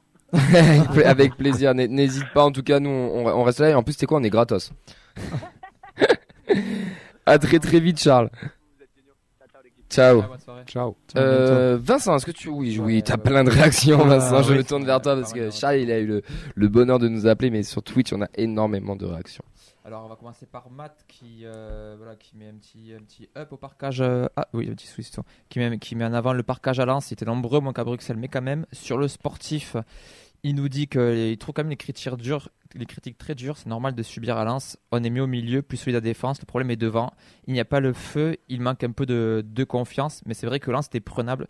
Avec plaisir, n'hésite pas, en tout cas nous on reste là et en plus c'est quoi, on est gratos. À très très vite Charles. Ciao. Ciao. Vincent, est-ce que oui, t'as plein de réactions Vincent, je me tourne vers toi parce que Charles il a eu le bonheur de nous appeler, mais sur Twitch on a énormément de réactions. Alors on va commencer par Matt qui met un petit up au parkage. Petit souci. Qui met en avant le parkage à Lens. Il était nombreux, moins qu'à Bruxelles, mais quand même. Sur le sportif, il nous dit qu'il trouve quand même les critiques très dures. C'est normal de subir à Lens. On est mieux au milieu, plus solide à défense. Le problème est devant. Il n'y a pas le feu. Il manque un peu de confiance. Mais c'est vrai que Lens était prenable.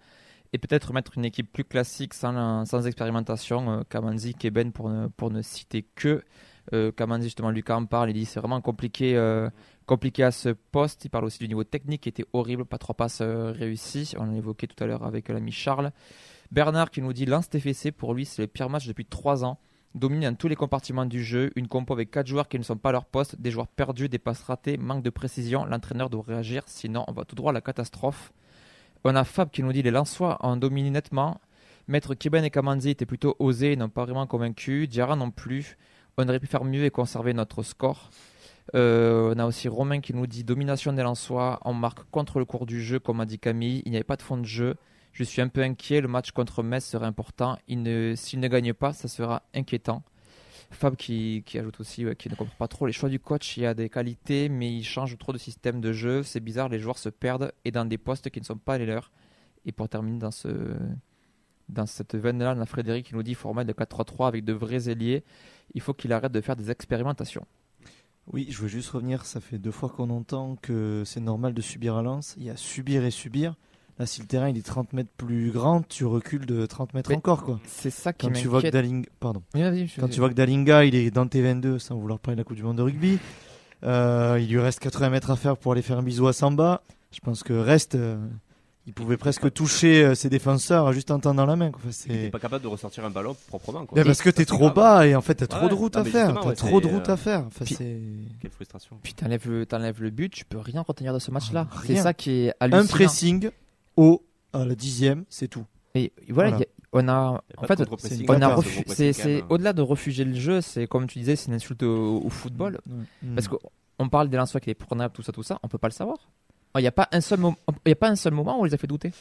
Et peut-être mettre une équipe plus classique sans expérimentation. Kamanzi, Keben pour ne citer que. Kamanzi, justement, Lucas en parle. Il dit c'est vraiment compliqué à ce poste. Il parle aussi du niveau technique qui était horrible. Pas 3 passes réussies. On l'a évoqué tout à l'heure avec l'ami Charles. Bernard qui nous dit Lens TFC, pour lui, c'est le pire match depuis 3 ans. Domine dans tous les compartiments du jeu. Une compo avec 4 joueurs qui ne sont pas à leur poste. Des joueurs perdus, des passes ratées, manque de précision. L'entraîneur doit réagir. Sinon, on va tout droit à la catastrophe. On a Fab qui nous dit les Lensois ont dominé nettement. Maître Keben et Kamanzi étaient plutôt osés et n'ont pas vraiment convaincu. Diarra non plus. On aurait pu faire mieux et conserver notre score. On a aussi Romain qui nous dit domination des Lensois. On marque contre le cours du jeu, comme a dit Camille. Il n'y avait pas de fond de jeu. Je suis un peu inquiet. Le match contre Metz serait important. S'il ne gagne pas, ça sera inquiétant. Fab qui ajoute aussi qu'il ne comprend pas trop les choix du coach. Il y a des qualités, mais il change trop de système de jeu. C'est bizarre, les joueurs se perdent et dans des postes qui ne sont pas les leurs. Et pour terminer dans cette veine-là, on a Frédéric qui nous dit qu'il faut remettre le 4-3-3 avec de vrais ailiers. Il faut qu'il arrête de faire des expérimentations. Oui, je veux juste revenir. Ça fait 2 fois qu'on entend que c'est normal de subir à Lens. Il y a subir et subir. Là, si le terrain il est 30 mètres plus grand, tu recules de 30 mètres encore, quoi. C'est ça qui m'inquiète. Tu vois que tu vois que Dalinga, il est dans T22, sans vouloir parler de la Coupe du Monde de rugby. Il lui reste 80 mètres à faire pour aller faire un bisou à Samba. Je pense que reste... il pouvait presque toucher ses défenseurs juste en tendant la main. Enfin, il n'est pas capable de ressortir un ballon proprement. Quoi. Parce que t'es trop bas et en fait t'as trop de route à faire. T'as trop de route à faire. Enfin, quelle frustration. Puis t'enlèves le but, tu peux rien retenir de ce match-là. C'est ça qui est hallucinant. Un pressing haut à la 10e, c'est tout. Et voilà. On a au-delà de refuser le jeu, c'est comme tu disais, c'est une insulte au football. Parce qu'on parle des Lensois qui est prenable, tout ça, on peut pas le savoir. Il n'y a pas un seul moment où on les a fait douter.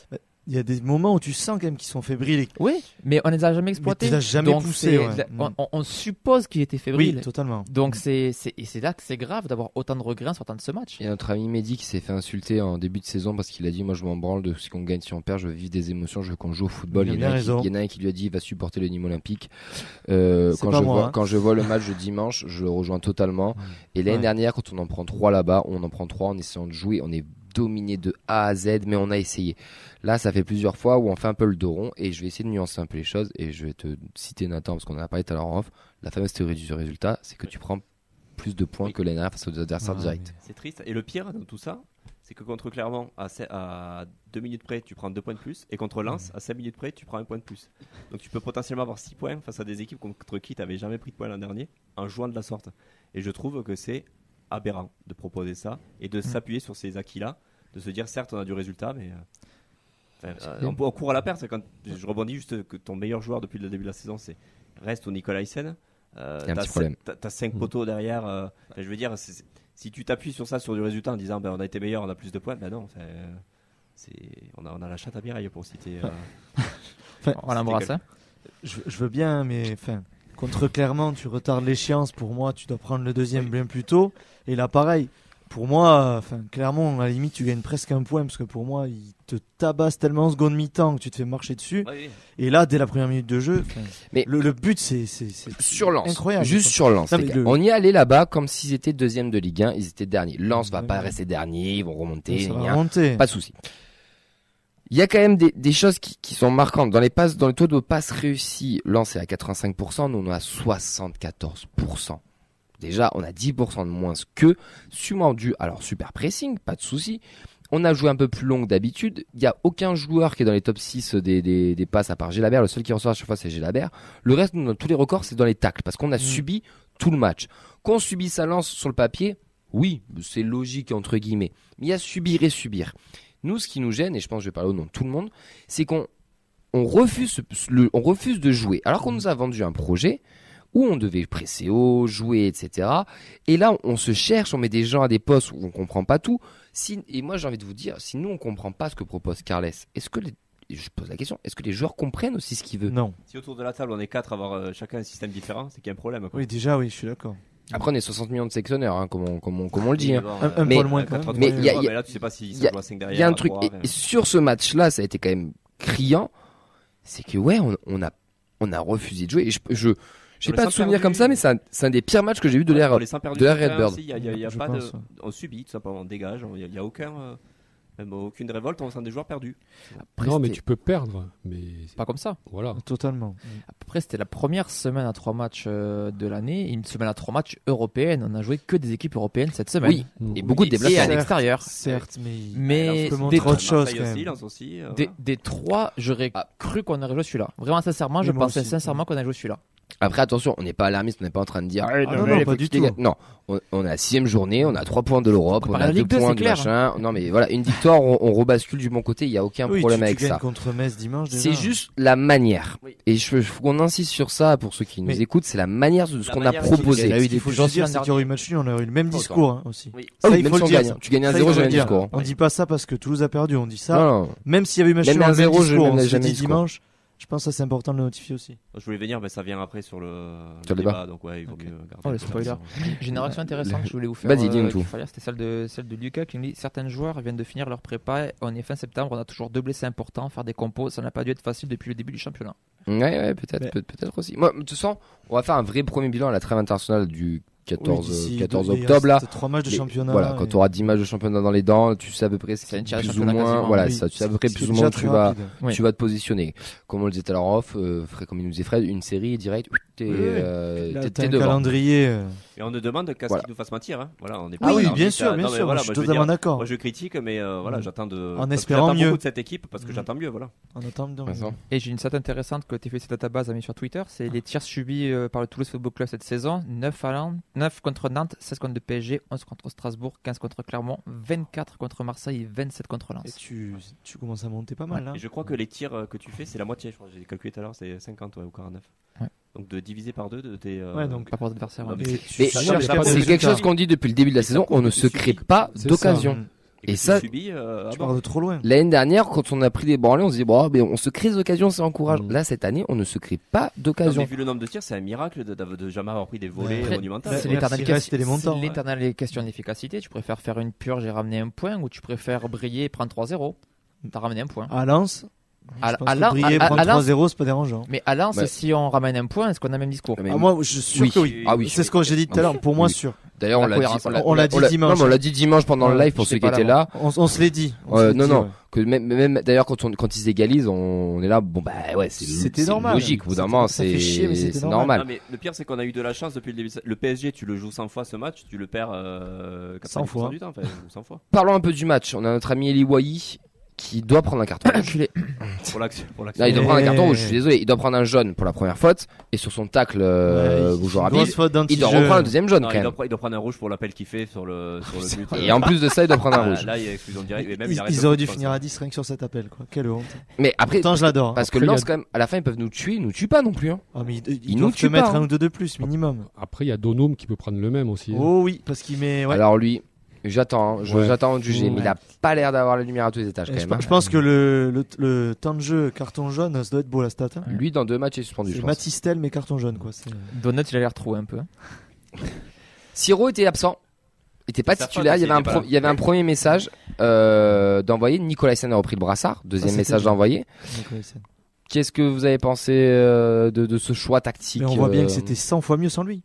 Il y a des moments où tu sens quand même qu'ils sont fébriles. Oui, mais on les a jamais exploités. On les a jamais poussés. On suppose qu'ils étaient fébriles. Oui, totalement. Donc c'est là que c'est grave d'avoir autant de regrets en sortant de ce match. Il y a notre ami Mehdi qui s'est fait insulter en début de saison parce qu'il a dit moi je m'en branle de si on gagne, si on perd, je veux vivre des émotions, je veux qu'on joue au football. Il y en a un qui lui a dit il va supporter le Nîmes Olympique. Quand je vois le match de dimanche, je le rejoins totalement. Et l'année dernière, quand on en prend 3 là-bas, on en prend 3 en essayant de jouer. On est dominé de A à Z, mais on a essayé. Là, ça fait plusieurs fois où on fait un peu le dos rond et je vais essayer de nuancer un peu les choses et je vais te citer Nathan parce qu'on en a parlé tout à l'heure en off. La fameuse théorie du résultat, c'est que tu prends plus de points que l'année dernière face aux adversaires directs. C'est triste. Et le pire dans tout ça, c'est que contre Clermont, à 2 minutes près, tu prends 2 points de plus et contre Lens, à 5 minutes près, tu prends 1 point de plus. Donc tu peux potentiellement avoir 6 points face à des équipes contre qui tu n'avais jamais pris de points l'an dernier en jouant de la sorte. Et je trouve que c'est aberrant de proposer ça et de s'appuyer sur ces acquis-là, de se dire certes on a du résultat mais on court à la perte. Quand je rebondis juste que ton meilleur joueur depuis le début de la saison reste au Nicolaisen, t'as 5 poteaux derrière, je veux dire si tu t'appuies sur ça, sur du résultat en disant on a été meilleur, on a plus de points, non, on a la chatte à Mireille pour citer on l'embrasse. Je veux bien, mais contre Clermont tu retardes l'échéance. Pour moi tu dois prendre le deuxième bien plus tôt, et là pareil. Pour moi, Clermont, à la limite, tu gagnes presque 1 point parce que pour moi, ils te tabassent tellement en seconde mi-temps que tu te fais marcher dessus. Oui. Et là, dès la première minute de jeu, mais le but, c'est sur Lens. Incroyable. Juste sur Lens. On y allait là-bas comme s'ils étaient deuxième de Ligue 1, ils étaient derniers. Lens va pas rester dernier, ils vont remonter. Pas de souci. Il y a quand même des choses qui sont marquantes. Dans le taux de passes réussies, Lens est à 85%, nous on est à 74%. Déjà, on a 10% de moins qu'eux, sûrement dû à leur super pressing, pas de souci. On a joué un peu plus long que d'habitude. Il n'y a aucun joueur qui est dans les top 6 des passes à part Gélabert. Le seul qui reçoit à chaque fois, c'est Gélabert. Le reste, dans tous les records, c'est dans les tacles parce qu'on a subi tout le match. Qu'on subisse à Lens sur le papier, oui, c'est logique entre guillemets. Mais il y a subir et subir. Nous, ce qui nous gêne, et je pense que je vais parler au nom de tout le monde, c'est qu'on refuse de jouer. Alors qu'on nous a vendu un projet où on devait presser haut, jouer, etc. Et là, on se cherche, on met des gens à des postes où on comprend pas tout. Et moi, j'ai envie de vous dire, si nous, on comprend pas ce que propose Carles, je pose la question, est-ce que les joueurs comprennent aussi ce qu'il veut ? Non. Si autour de la table, on est 4 à avoir chacun un système différent, c'est qu'il y a un problème. Quoi. Oui, déjà, oui, je suis d'accord. Après, on est 60 millions de sélectionneurs, hein, comme on le dit. Hein. Un Mais- poil moins quand même. mais il y a- là, tu sais pas si il y a- ça joue à 5 derrière. Il y a un à truc, 3, et sur ce match-là, ça a été quand même criant. C'est que, ouais, on a refusé de jouer. Et j'ai On pas les de sent souvenir perdus. comme ça, mais c'est un des pires matchs que j'ai vu de l'ère On les sent perdus de l'ère sur le terrain Redbird. aussi, il y a Je pas pense, de. On subit, tout simplement, on dégage. Il y a aucune révolte, on sent des joueurs perdus. Après, Non, mais c'était tu peux perdre. Mais pas comme ça. voilà. Totalement. Après, c'était la première semaine à 3 matchs de l'année. Une semaine à 3 matchs européennes. On a joué que des équipes européennes cette semaine. Oui, et beaucoup de Et à déplacements. l'extérieur. Certes, Mais peut des, montrer autre chose Marseille quand aussi, même. Lens aussi. des 3, j'aurais cru qu'on aurait joué celui-là. Vraiment, sincèrement, Mais je moi pensais aussi. sincèrement qu'on allait jouer celui-là. Après, attention, on n'est pas alarmiste, on n'est pas en train de dire. non, non, il pas faut du quitter les tout. gars. Non, on a la 6ème journée, on a 3 points de l'Europe, on Comparer a la 2 Ligue 2, points c'est du clair. machin. Non, mais voilà, une victoire, on rebascule du bon côté, il n'y a aucun Oui, problème tu avec gagnes ça. contre Metz dimanche déjà. C'est juste la manière. Oui. Et faut qu'on insiste sur ça pour ceux qui nous Mais- écoutent, c'est la manière de ce La qu'on a manière proposé. Il y a eu des des faut gens juste dire, l'année c'est qu'il y aurait eu match nul, on aurait eu le même Autant. discours hein, aussi. Oui. Ah oui, il même faut si le on dire. gagne, tu gagnes Ça, 1-0, il faut j'ai le un dire. discours. On dit pas ça parce que Toulouse a perdu, on dit ça. Non, non. Même s'il y avait eu match Même nul, on a le même 1-0, je discours, n'ai on s'est jamais dit discours. dimanche. Je pense que ça c'est important de le notifier aussi. Je voulais venir, mais ça vient après sur le débat. Donc, ouais, il vaut mieux garder. Oh, le spoiler. J'ai une réaction intéressante que je voulais vous faire. Vas-y, dis-nous tout. qu'il fallait, c'était celle de Lucas qui nous dit certains joueurs viennent de finir leur prépa. On est fin septembre, on a toujours 2 blessés importants. Faire des compos, ça n'a pas dû être facile depuis le début du championnat. Ouais, peut-être, Mais- peut-être aussi. Moi, de toute façon, on va faire un vrai premier bilan à la trêve internationale du 14 Oui, octobre là. 3 matchs de Mais championnat. Voilà, quand tu auras 10 matchs de championnat dans les dents, tu sais à peu près C'est une plus tirée ou championnat moins, quasiment, voilà, oui. ça, tu sais à peu près C'est plus ou déjà moins très tu vas, rapide. Oui. tu vas te positionner. Comme on le disait tout à l'heure en off, comme il nous disait Fred, une série direct, t'es, Oui, t'es- Là, t'es t'as un devant. calendrier. Et on ne demande qu'à ce Voilà. qu'il nous fasse mentir. Hein. Voilà, on est Ah pas oui, là, on bien dit sûr, ça. bien Non, mais sûr. voilà, Je suis moi, je veux totalement dire, d'accord. Moi je critique, mais voilà, j'attends de. En parce que espérant j'attends mieux. beaucoup de cette équipe parce que j'attends mieux, voilà. En attendant. Vincent. Et j'ai une stat intéressante que TFC Database a mis sur Twitter, c'est les tirs subis par le Toulouse Football Club cette saison. 9 contre Nantes, 16 contre le PSG, 11 contre Strasbourg, 15 contre Clermont, 24 contre Marseille et 27 contre Et Lens. tu commences à monter pas mal là. Et je crois que les tirs que tu fais, c'est la moitié. Je crois que j'ai calculé tout à l'heure, c'est 50 ou 49. Ouais. Donc de diviser par 2 de tes. Ouais, donc Par rapport aux adversaires. Non, ouais. mais Et Mais tu ça, cherches mais quand même c'est des quelque résultats. chose qu'on dit depuis le début de la saison, on ne se crée pas C'est d'occasion. que Et tu ça, subis, Tu pars de trop loin. l'année dernière, quand on a pris des branlées, on se dit, bon, mais on se crée des occasions, c'est encourageant. Mm. Là, cette année, on ne se crée pas Non, mais d'occasion. vu le nombre de tirs, c'est un miracle de jamais avoir pris des volets Après, monumentales. C'est Ouais, l'éternelle merci, reste les montants, c'est l'éternelle question d'efficacité. Tu préfères faire une purge et ramener un point ou tu préfères briller et prendre 3-0. T'as ramené un point. À Lens, À- je pense à que Lens- briller à- prendre à Lens- 3-0, c'est pas dérangeant. Mais à Lens, Ouais. si on ramène un point, est-ce qu'on a le même discours Mais- Ah, moi, je suis sûr Oui. que oui. Ah oui. C'est ce que j'ai dit tout à l'heure. Pour moi, Oui. sûr. D'ailleurs, on La l'a dit, cohérence, on l'a dit dimanche. Non, mais on l'a dit dimanche pendant le Ouais, live pour j'étais ceux qui pas là, étaient là. On se l'est dit. On se l'est Non, dit, non, ouais. que même d'ailleurs quand ils égalisent, on est là, bon bah ouais, C'était c'est normal. logique. Au bout d'un C'était- moment, ça fait chier, mais c'était c'est normal. Non, mais le pire, c'est qu'on a eu de la chance depuis le début. Le PSG, tu le joues 100 fois ce match, tu le perds 100 fois. du temps, enfin, ou 100 fois. Parlons un peu du match. On a notre ami Eli Wahi qui doit prendre un carton rouge. Pour l'action. Non, il doit prendre un Mais- carton rouge. Je suis désolé, il doit prendre un jaune pour la première faute et sur son tacle joueur Une rapide, grosse faute il doit d'anti-jeu. reprendre un deuxième jaune Non, quand même. il doit prendre un rouge pour l'appel qu'il fait sur le but. Et en plus de ça, il doit prendre un Ah, rouge. là, il y a exclusion directe. Et même, Ils, il arrête ils le auraient foot, dû je finir pense. à 10 rien que sur cet appel, quoi. Quelle honte. Mais après, Pourtant, je l'adore. hein. parce que Après, il y a- Lens quand même, à la fin, ils peuvent nous tuent pas non plus. Hein. Ah, mais ils nous doivent te tuent mettre pas, un hein. ou deux de plus, minimum. Après, il y a Donum qui peut prendre le même aussi. hein. Oh oui, parce qu'il met. Ouais. Alors lui, j'attends, hein, Ouais. j'attends de juger, mais il a Ouais. pas l'air d'avoir la lumière à tous les étages quand Je même. je hein. pense que le temps de jeu carton jaune, ça doit être beau la stat. hein. Lui, dans 2 matchs, il est suspendu. C'est Je pense. Matistel, mais carton jaune, quoi. c'est- Donut, il a l'air troué un peu. hein. Siro était absent. Il était pas C'est sa titulaire. faute, Il y avait il était pas là. il y avait un premier message d'envoyer. Nicolas Sen a repris le brassard. Deuxième c'était message bien. d'envoyer. Nicolas Hyssen. Qu'est-ce que vous avez pensé de ce choix tactique Mais on voit bien que c'était 100 fois mieux sans lui.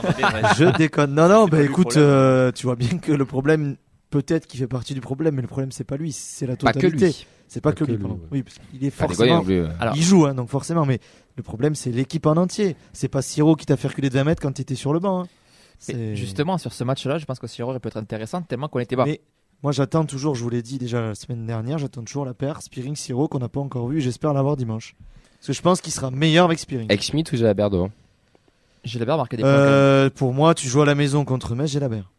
Non, mais vrai. Je déconne. Non, non, C'est bah pas lui le écoute, problème. tu vois bien que le problème, peut-être qu'il fait partie du problème, mais le problème, c'est pas lui, c'est la pas que totalité. lui. C'est pas Pas que que lui, lui, pardon. ouais. Oui, parce qu'il est Pas déconner forcément. non plus. Alors, Il joue, hein, donc forcément, mais le problème, c'est l'équipe en entier. C'est pas Siro qui t'a fait reculer de 20 mètres quand t'étais sur le banc. hein. mais C'est- justement, sur ce match-là, je pense que Siro peut être intéressant tellement qu'on était bas. Mais moi, j'attends toujours, je vous l'ai dit déjà la semaine dernière, j'attends toujours la paire Spearing-Siro qu'on n'a pas encore vu. J'espère l'avoir dimanche. Parce que je pense qu'il sera meilleur avec Spearing. Avec Schmitt ou Jalabert devant. J'ai la marqué des points. quand même. Pour moi, tu joues à la maison contre Metz, j'ai la paire.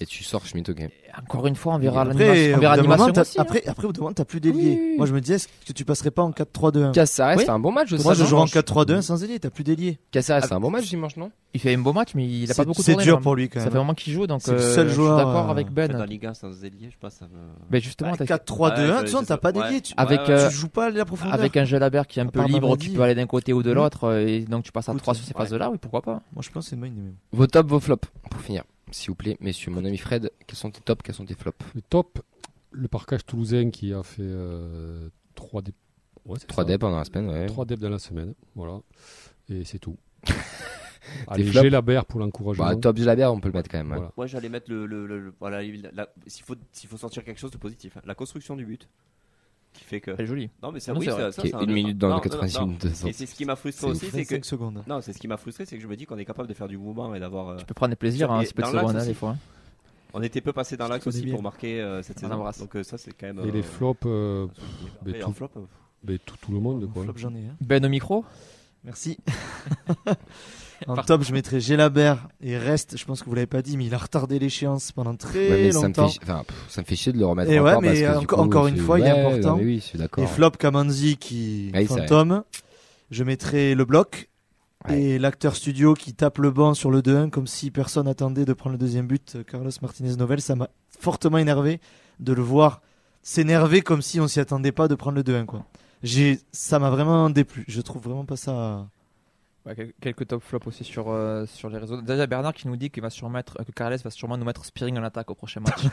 Et tu sors Schmitt, ok. Encore une fois, on verra Après, l'animation aussi. Après, au bout d'un moment, t'as plus d'ailier. Oui. Moi, je me disais, est-ce que tu passerais pas en 4-3-2-1? Caceres, Oui. c'est un bon match aussi. Moi, je joue en dimanche. 4-3-2-1 sans ailier, t'as plus d'ailier. Caceres, c'est un bon match dimanche, non? Il fait un beau match, mais il a pas beaucoup C'est tourné. dur quand même. pour lui, quand Ça même. fait un moment qu'il joue, donc C'est le seul je joueur, suis d'accord avec En fait, dans Ben. la Ligue 1 sans ailier, je pense ça me. Mais justement, t'as- 4-3-2-1, Ouais, tu vois, t'as pas d'ailier. ouais. Tu Avec, tu joues pas à la profondeur. avec un Jalabert qui est un À peu part libre, Mamadi. qui peut aller d'un côté ou de l'autre, et donc tu passes à Écoute, 3 sur ces phases-là, oui, pourquoi pas. Moi, je pense que c'est une bonne idée. même. Vos tops, vos flops. Pour finir, s'il vous plaît, messieurs. Mon ami Fred, quels sont tes tops, quels sont tes flops? Le top, le parcage toulousain qui a fait 3 dép. Ouais, c'est 3 ça. dep pendant la semaine, ouais. 3 dep dans la semaine. Voilà. Et c'est tout. Tes Allez, flops Gélabert pour l'encouragement. Bah, top Jalabert, on peut le mettre quand même. Ouais. Voilà. Moi, j'allais mettre voilà, s'il faut sortir quelque chose de positif, hein, la construction du but. Qui fait que. Elle est jolie. Non, mais ça, Non, oui, c'est vrai. ça, Qui est c'est 1 minute dans non, le 90 non, minutes de Et c'est ce qui m'a frustré C'est aussi, c'est que. 25 secondes. Non, c'est ce qui m'a frustré, c'est que je me dis qu'on est capable de faire du mouvement et d'avoir. Tu peux prendre des plaisirs, Et un petit peu de dans l'axe seconde, aussi. des fois. On était peu passé dans l'axe connais aussi bien. pour marquer cette saison. embrasse. Donc ça, c'est quand même. Et les flops, Et tout- en flop, tout le monde. Quoi. Flop, j'en ai. Hein. Ben au micro. Merci. En top, je mettrais Gélabert et Reste. Je pense que vous l'avez pas dit, mais il a retardé l'échéance pendant très Ouais, mais ça me, longtemps. ça me fait chier de le remettre Et ouais, encore. mais parce que, du coup, encore une c'est- fois, il est ouais, important. non, mais oui, je suis d'accord. Et Flop Kamanzi qui Oui, c'est fantôme. Je mettrais le bloc. Ouais. Et l'acteur studio qui tape le banc sur le 2-1 comme si personne attendait de prendre le deuxième but, Carlos Martinez Novel. Ça m'a fortement énervé de le voir s'énerver comme si on s'y attendait pas de prendre le 2-1. Quoi. Ça m'a vraiment déplu. Je trouve vraiment pas ça. Ouais, quelques top flops aussi sur les réseaux. Déjà Bernard qui nous dit qu'il va que Carles va sûrement nous mettre Spearing en attaque au prochain match.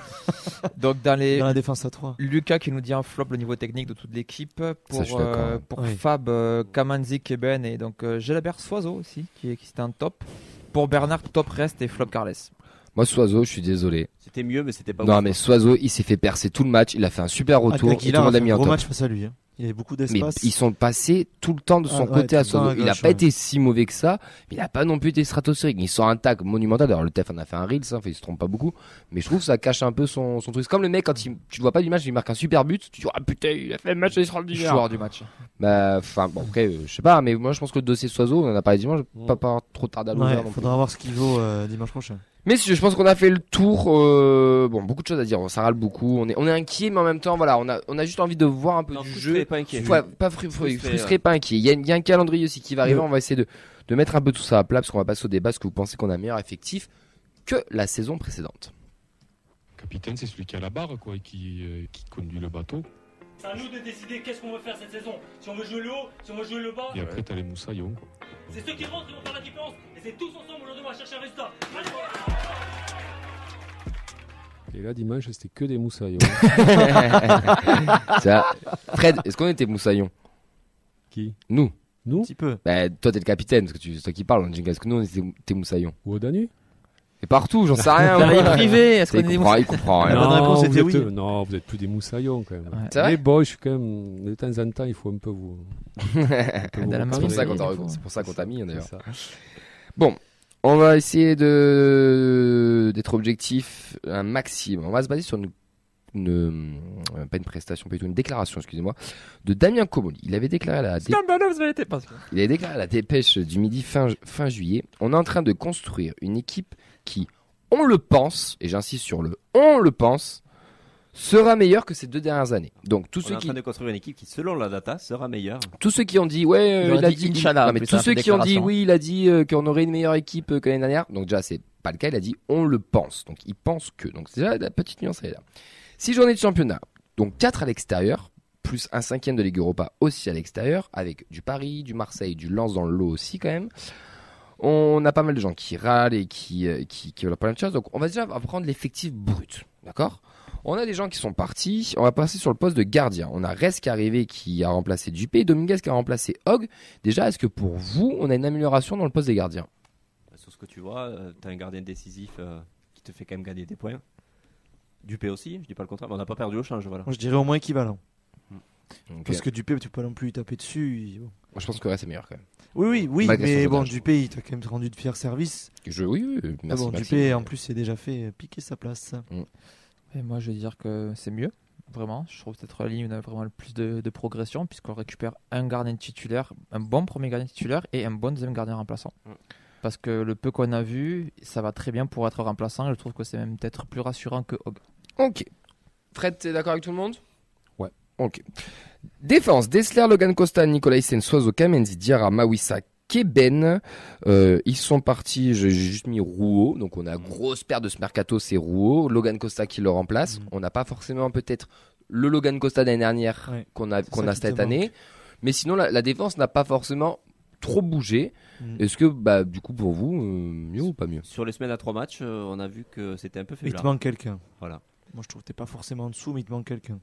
Donc dans Dans la défense à 3. Lucas qui nous dit un flop le niveau technique de toute l'équipe. Ça, Pour, je suis d'accord. pour Oui. Fab, Kamanzik et Ben et donc Gélabert Soiseau aussi qui était un top. Pour Bernard, top Reste et flop Carles. Moi, Soiseau, je suis désolé. c'était mieux, mais c'était pas. Non, ouf. mais Soiseau, il s'est fait percer tout le match. Il a fait un super retour. Et tout le Aguilar a monde a fait mis un un gros top. match face à lui. Hein. Il y avait beaucoup Mais d'espace. ils sont passés tout le temps de son Ah ouais, côté à tout le temps Soiseau. à Il a gauche, pas ouais. été si mauvais que ça, mais il a pas non plus été stratosphérique. Il sort un tag monumental. D'ailleurs, le TEF en a fait un reels, hein, il se trompe pas beaucoup. Mais je trouve que ça cache un peu son truc. C'est comme le mec, quand tu le vois pas du match, il marque un super but. Tu dis, ah putain, il a fait un match extraordinaire. Joueur du match. Bah, enfin, bon, après, je sais pas, mais moi, je pense que le dossier Soiseau, on en a parlé dimanche, pas trop tard à l'ouvrir Ouais, non plus. faudra voir ce qu'il vaut dimanche prochain. Mais je pense qu'on a fait le tour. Bon, beaucoup de choses à dire. Ça râle beaucoup. On est inquiet, mais en même temps, voilà, on a juste envie de voir un peu Non, du frustré, jeu. pas inquiet. Ouais, pas frustré, pas inquiet. Il y a un calendrier aussi qui va arriver. On va essayer de mettre un peu tout ça à plat parce qu'on va passer au débat. Est-ce que vous pensez qu'on a un meilleur effectif que la saison précédente? Le capitaine, c'est celui qui a la barre quoi, et qui conduit le bateau. C'est à nous de décider qu'est-ce qu'on veut faire cette saison. Si on veut jouer le haut, si on veut jouer le bas. Et après, t'as les moussaillons. Quoi. C'est ceux qui rentrent qui vont faire la différence. Et c'est tous ensemble aujourd'hui, on va chercher un résultat. Allez. Et là, dimanche, c'était que des moussaillons. Ça. Fred, est-ce qu'on était moussaillons? Qui Nous. Nous Un petit peu. Bah, toi, t'es le capitaine parce que c'est toi qui parles. On dit, est-ce que nous, on était moussaillons? Ou au Danu Et partout, j'en sais rien. Dans les moi. privés, est-ce qu'on est des Il comprend La rien. bonne réponse vous était êtes, oui. Non, vous êtes plus des moussaillons quand même. Ouais. C'est vrai? Les boys, je suis quand même. De temps en temps, il faut un peu vous. Dans la C'est pour marine, ça qu'on il t'a faut. c'est pour ça qu'on t'a mis d'ailleurs. C'est ça. Bon, on va essayer d'être objectif un maximum. On va se baser sur pas une prestation, plutôt une déclaration, excusez-moi, de Damien Comolli. Il avait déclaré à la Dépêche du Midi fin juillet. On est en train de construire une équipe qui, on le pense, et j'insiste sur le on le pense, sera meilleure que ces 2 dernières années. Donc tous On est ceux en qui train de construire une équipe qui, selon la data, sera meilleure. tous ceux qui ont dit ouais Ils auraient il a dit dit Inch'Allah, non, mais plus tous simple ceux qui ont dit déclaration. oui il a dit qu'on aurait une meilleure équipe que l'année dernière, donc déjà c'est pas le cas, il a dit on le pense, donc il pense que, donc c'est déjà la petite nuance elle est là. 6 journées de championnat, donc 4 à l'extérieur, plus un 5e de Ligue Europa aussi à l'extérieur, avec du Paris, du Marseille, du Lens dans le lot aussi quand même. On a pas mal de gens qui râlent et qui veulent plein de choses, donc on va déjà prendre l'effectif brut, d'accord? On a des gens qui sont partis, on va passer sur le poste de gardien. On a Rez qui est arrivé, qui a remplacé Dupé, Dominguez qui a remplacé Hogg. Déjà, est-ce que pour vous, on a une amélioration dans le poste des gardiens? Sur ce que tu vois, tu as un gardien décisif qui te fait quand même gagner des points. Dupé aussi, je dis pas le contraire, mais on n'a pas perdu au change. Voilà. Moi, je dirais au moins équivalent. Donc, Parce que Dupé, tu peux pas non plus lui taper dessus. Bon. moi, je pense que Rez est meilleur quand même. Oui, Malgré mais son bon, dosage. Dupé, il t'a quand même rendu de fiers services. Oui, Mais merci. bon, Maxime. Dupé, en plus, c'est déjà fait piquer sa place. Et moi, je vais dire que c'est mieux. Vraiment, je trouve que cette ligne a vraiment le plus de progression puisqu'on récupère un gardien titulaire, un bon premier gardien titulaire et un bon deuxième gardien remplaçant. Parce que le peu qu'on a vu, ça va très bien pour être remplaçant. Et je trouve que c'est même peut-être plus rassurant que Hogg. Ok. Fred, t'es d'accord avec tout le monde? Ouais. Ok. Défense, Dessler, Logan Costa, Nicolaisen, Soiseau, Kamenzi, Diarra, Mawissa, Keben. Ils sont partis, j'ai juste mis Rouault. Donc on a grosse paire de ce mercato, c'est Rouault. Logan Costa qui le remplace. On n'a pas forcément peut-être le Logan Costa d'année dernière qu'on a cette année. Mais sinon, la défense n'a pas forcément trop bougé. Est-ce que, du coup, pour vous, mieux ou pas mieux? Sur les semaines à 3 matchs, on a vu que c'était un peu faible. Il te manque quelqu'un. Voilà. Moi, je trouve que t'es pas forcément en dessous, mais il te manque quelqu'un.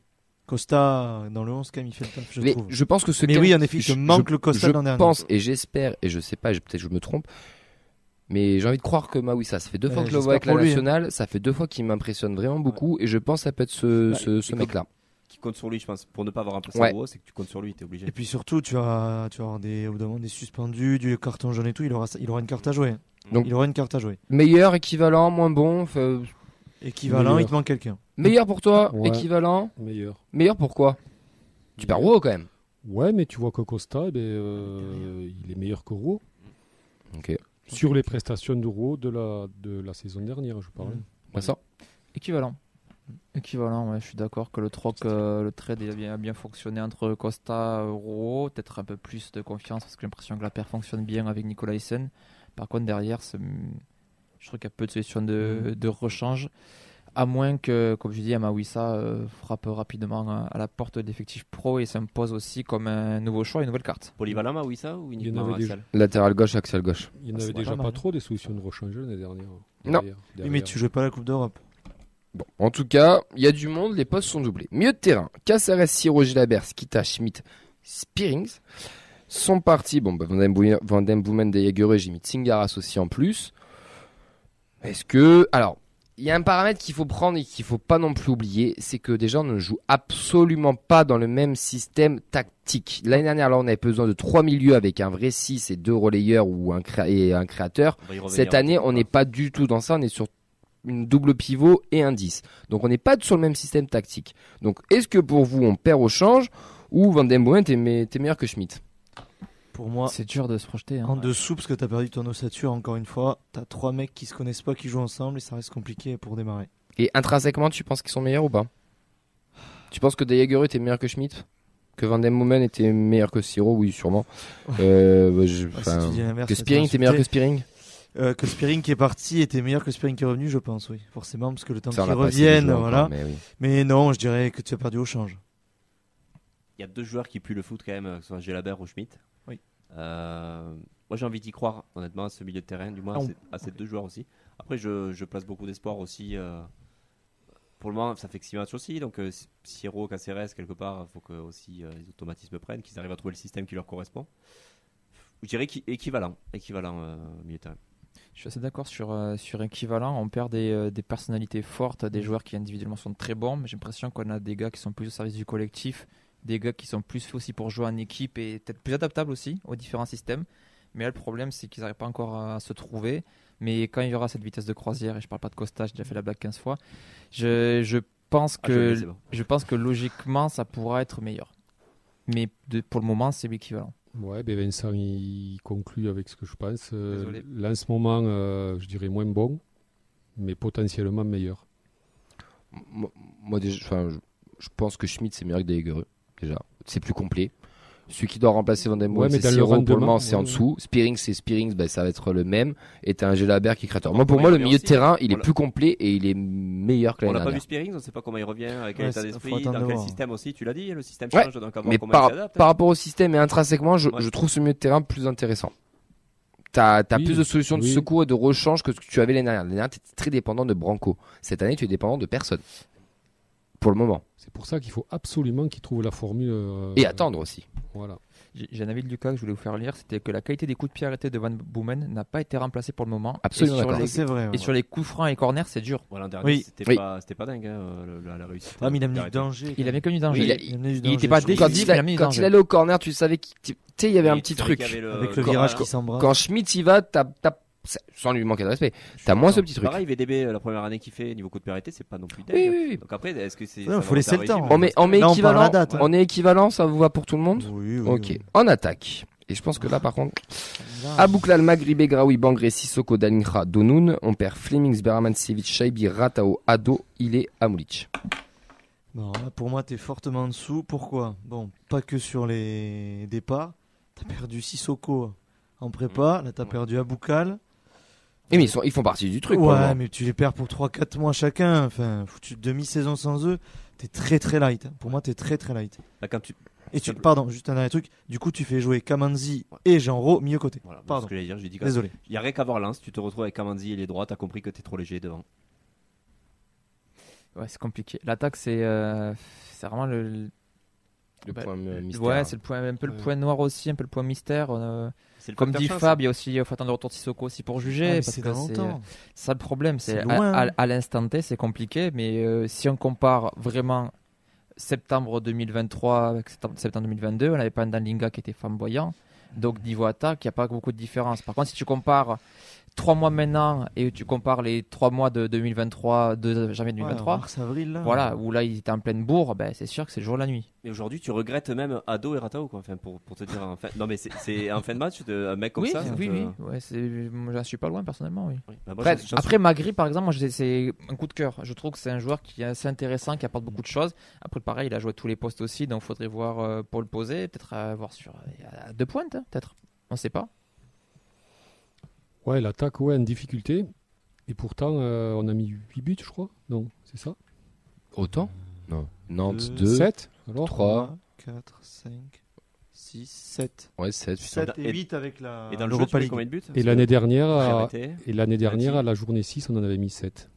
Costa, dans le 11, quand même, il fait le taf, je trouve. Je pense que ce mais oui, en effet, il te manque le Costa l'an dernier. Je pense, et j'espère, et je sais pas, peut-être je me trompe, mais j'ai envie de croire que Mawissa, ça fait 2 fois que je le vois avec la nationale, ça fait 2 fois qu'il m'impressionne vraiment beaucoup, et je pense que ça peut être ce mec-là. Qui compte sur lui, je pense, pour ne pas avoir un peu gros, c'est que tu comptes sur lui, t'es obligé. Et puis surtout, tu vas avoir des suspendus, du carton jaune et tout, il aura une carte à jouer. Donc, il aura une carte à jouer. Meilleur, équivalent, moins bon. Équivalent, meilleur. Il te manque quelqu'un. Meilleur pour toi, équivalent. Meilleur pourquoi? Tu perds Rouault quand même. Ouais, mais tu vois que Costa, il est meilleur que Rouault. Ok. Sur les prestations de Rouault de la saison dernière, je parle. Vincent? Équivalent, ouais, je suis d'accord que le trade a bien fonctionné entre Costa et Rouault. Peut-être un peu plus de confiance parce que j'ai l'impression que la paire fonctionne bien avec Nicolaisen. Par contre, derrière, je trouve qu'il y a peu de solutions de rechange. À moins que, comme je dis, Mawissa frappe rapidement à la porte d'effectifs pro et s'impose aussi comme un nouveau choix, une nouvelle carte. Polyvalent Mawissa ou uniquement Axel? Latéral gauche, axial gauche. Il n'y en avait déjà pas trop des solutions de rechange l'année dernière. Non. Oui, mais tu jouais pas la Coupe d'Europe. Bon, en tout cas, il y a du monde, les postes sont doublés. Milieu de terrain, Caceres, Siro, Gilabert, Skita, Schmidt, Spearings sont partis. Bon, Van den Boomen, De Jagereux, j'ai mis Tsingaras aussi en plus. Est-ce que... Alors, il y a un paramètre qu'il faut prendre et qu'il faut pas non plus oublier, c'est que déjà on ne joue absolument pas dans le même système tactique. L'année dernière, là, on avait besoin de 3 milieux avec un vrai 6 et 2 relayeurs ou un créateur. Cette année, on n'est pas du tout dans ça, on est sur une double pivot et un 10. Donc on n'est pas sur le même système tactique. Donc est-ce que pour vous, on perd au change ou Van den Boomen, t'es meilleur que Schmidt? Pour moi, c'est dur de se projeter. En dessous, parce que t'as perdu ton ossature, encore une fois. T'as 3 mecs qui se connaissent pas, qui jouent ensemble, et ça reste compliqué pour démarrer. Et intrinsèquement, tu penses qu'ils sont meilleurs ou pas? Tu penses que De Jagereux était meilleur que Schmidt? Que Van den Boomen était meilleur que Siro? Oui, sûrement. Que Spearing était meilleur que Spearing? Que Spearing qui est parti était meilleur que Spearing qui est revenu, je pense, oui. Forcément, parce que le temps qu'il revienne, voilà. Encore, mais non, je dirais que tu as perdu au change. Il y a 2 joueurs qui puent le foot quand même, que ce soit Gélabert ou Schmidt. Oui. Moi j'ai envie d'y croire, honnêtement, à ce milieu de terrain, du moins à ces 2 joueurs aussi. Après, je place beaucoup d'espoir aussi. Pour le moment, ça fait que 6 matchs aussi, donc Siro, Caceres, quelque part, il faut que aussi les automatismes prennent, qu'ils arrivent à trouver le système qui leur correspond. Je dirais équivalent milieu de terrain. Je suis assez d'accord sur équivalent. On perd des personnalités fortes, des joueurs qui individuellement sont très bons, mais j'ai l'impression qu'on a des gars qui sont plus au service du collectif, des gars qui sont plus faits aussi pour jouer en équipe et peut-être plus adaptables aussi aux différents systèmes. Mais là, le problème, c'est qu'ils n'arrivent pas encore à se trouver. Mais quand il y aura cette vitesse de croisière, et je ne parle pas de Costa, j'ai déjà fait la blague 15 fois, je pense que logiquement, ça pourra être meilleur. Mais pour le moment, c'est l'équivalent. Ouais, Vincent, il conclut avec ce que je pense. Là, en ce moment, je dirais moins bon, mais potentiellement meilleur. Moi, déjà, je pense que Schmidt, c'est meilleur que De Jagereux. Déjà, c'est plus complet. Celui qui doit remplacer Van den Boomen, c'est Siro, pour le moment, c'est en dessous. Spearings, ça va être le même. Et t'as un Gélabert qui est créateur. Pour moi, le milieu de terrain, il est plus complet et il est meilleur que l'année dernière. On n'a pas vu Spearings, on ne sait pas comment il revient, avec quel état d'esprit, dans quel système aussi. Tu l'as dit, le système change, donc à voir mais comment il s'adapte. Par rapport au système et intrinsèquement, je trouve ce milieu de terrain plus intéressant. T'as plus de solutions de secours et de rechange que ce que tu avais l'année dernière. L'année dernière, tu étais très dépendant de Branco. Cette année, tu es dépendant de personne. Pour le moment. C'est pour ça qu'il faut absolument qu'ils trouvent la formule. Et attendre aussi. Voilà. J'ai un avis de Lucas que je voulais vous faire lire, c'était que la qualité des coups de pied arrêtés de Van Boomen n'a pas été remplacée pour le moment. Absolument. C'est vrai. Et sur les coups francs et corners, c'est dur. Voilà, dernier, c'était pas dingue, la réussite. Ah, mais il a mis du danger. Il avait connu du danger. Il était pas décisif, quand il allait au corner, tu savais qu'il y avait un petit truc. Avec le virage qui s'embrasse. Quand Schmidt y va, sans lui manquer de respect, t'as moins ce petit truc. Pareil, VDB, la première année qu'il fait niveau coup de pied arrêté, c'est pas non plus dingue. Oui. Donc après, est-ce que c'est. Il faut laisser le temps. On met équivalent. On est équivalent, ça vous va pour tout le monde? Oui. Ok. En attaque. Et je pense que là, par contre, Abouklal, Magri, Begraoui, Bangré, Sissoko, Dalinra, Donoun, on perd Flemings, Beramancevic, Shaibi, Ratao, Ado, Ilé, Amoulic. Bon, là, pour moi, t'es fortement en dessous. Pourquoi ? Bon, pas que sur les départs. T'as perdu Sissoko en prépa. Là, t'as perdu Abouklal. Et mais ils font partie du truc. Ouais, mais tu les perds pour 3-4 mois chacun. Enfin, foutu demi-saison sans eux. T'es très très light. Pour moi, t'es très très light. Là, quand tu... Et pardon, juste un dernier truc. Du coup, tu fais jouer Kamanzi et Jean-Ro milieu côté. Voilà, pardon. Ce que j'allais dire, j'ai dit Désolé. Il n'y a rien qu'à voir Lens. Tu te retrouves avec Kamanzi et les droits. T'as compris que t'es trop léger devant. Ouais, c'est compliqué. L'attaque, c'est vraiment le point mystère. Ouais, c'est un peu le point noir aussi, un peu le point mystère. Comme dit Fab, il y a aussi faut attendre le retour de Sissoko aussi pour juger. Parce c'est que dans longtemps. Ça le problème, c'est loin. à l'instant T, c'est compliqué. Mais si on compare vraiment septembre 2023 avec septembre 2022, on n'avait pas un Danlinga qui était flamboyant. Donc niveau attaque, il n'y a pas beaucoup de différence. Par contre, si tu compares 3 mois maintenant et tu compares les 3 mois de 2023, de janvier 2023, mars, avril, là. Voilà, où là il était en pleine bourre, ben, c'est sûr que c'est le jour et la nuit. Et aujourd'hui, tu regrettes même Ado et Ratao, quoi. Enfin, pour te dire, non, mais c'est en fin de match, un mec comme oui, ça. Oui. Ouais, j'en suis pas loin personnellement, oui. Bah, moi, après Magri, par exemple, moi, c'est un coup de cœur. Je trouve que c'est un joueur qui est assez intéressant, qui apporte beaucoup de choses. Après, pareil, il a joué tous les postes aussi, donc il faudrait voir pour le poser, peut-être voir sur 2 pointes, hein, peut-être. On ne sait pas. Ouais, l'attaque, ouais, en difficulté. Et pourtant, on a mis 8 buts, je crois. Non, c'est ça. Autant ? Non. Nantes 2, 7, alors 3, 4, 5, 6, 7. Ouais, 7. 7 et 8 avec la. Et dans le jeu, tu mets combien de buts ? Et l'année dernière, à la journée 6, on en avait mis 7.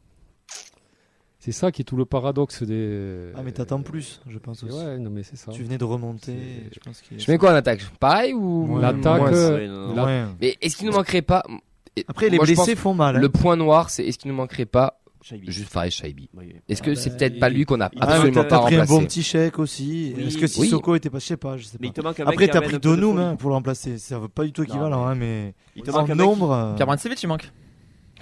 C'est ça qui est tout le paradoxe des. Ah, mais t'attends plus, je pense aussi. Ouais, non, mais c'est ça. Tu venais de remonter. Je mets quoi en attaque ? Pareil ou l'attaque Mais est-ce qu'il nous manquerait pas ? Après, les blessés font mal. Le point noir, c'est est-ce qu'il nous manquerait pas Shaibi. Juste Fares Shaibi. Oui. Est-ce que c'est peut-être pas lui qu'on a t'as absolument pas pris remplacé ? un bon petit chèque aussi. Oui. Est-ce que Sissoko était pas, je sais pas. Mais il te manque un Après, mec t'as qui pris amène un peu de Donoum folie. pour le remplacer. Ça veut pas du tout équivalent, hein, mais il te manque en un nombre. Pierre Mancevic, il manque.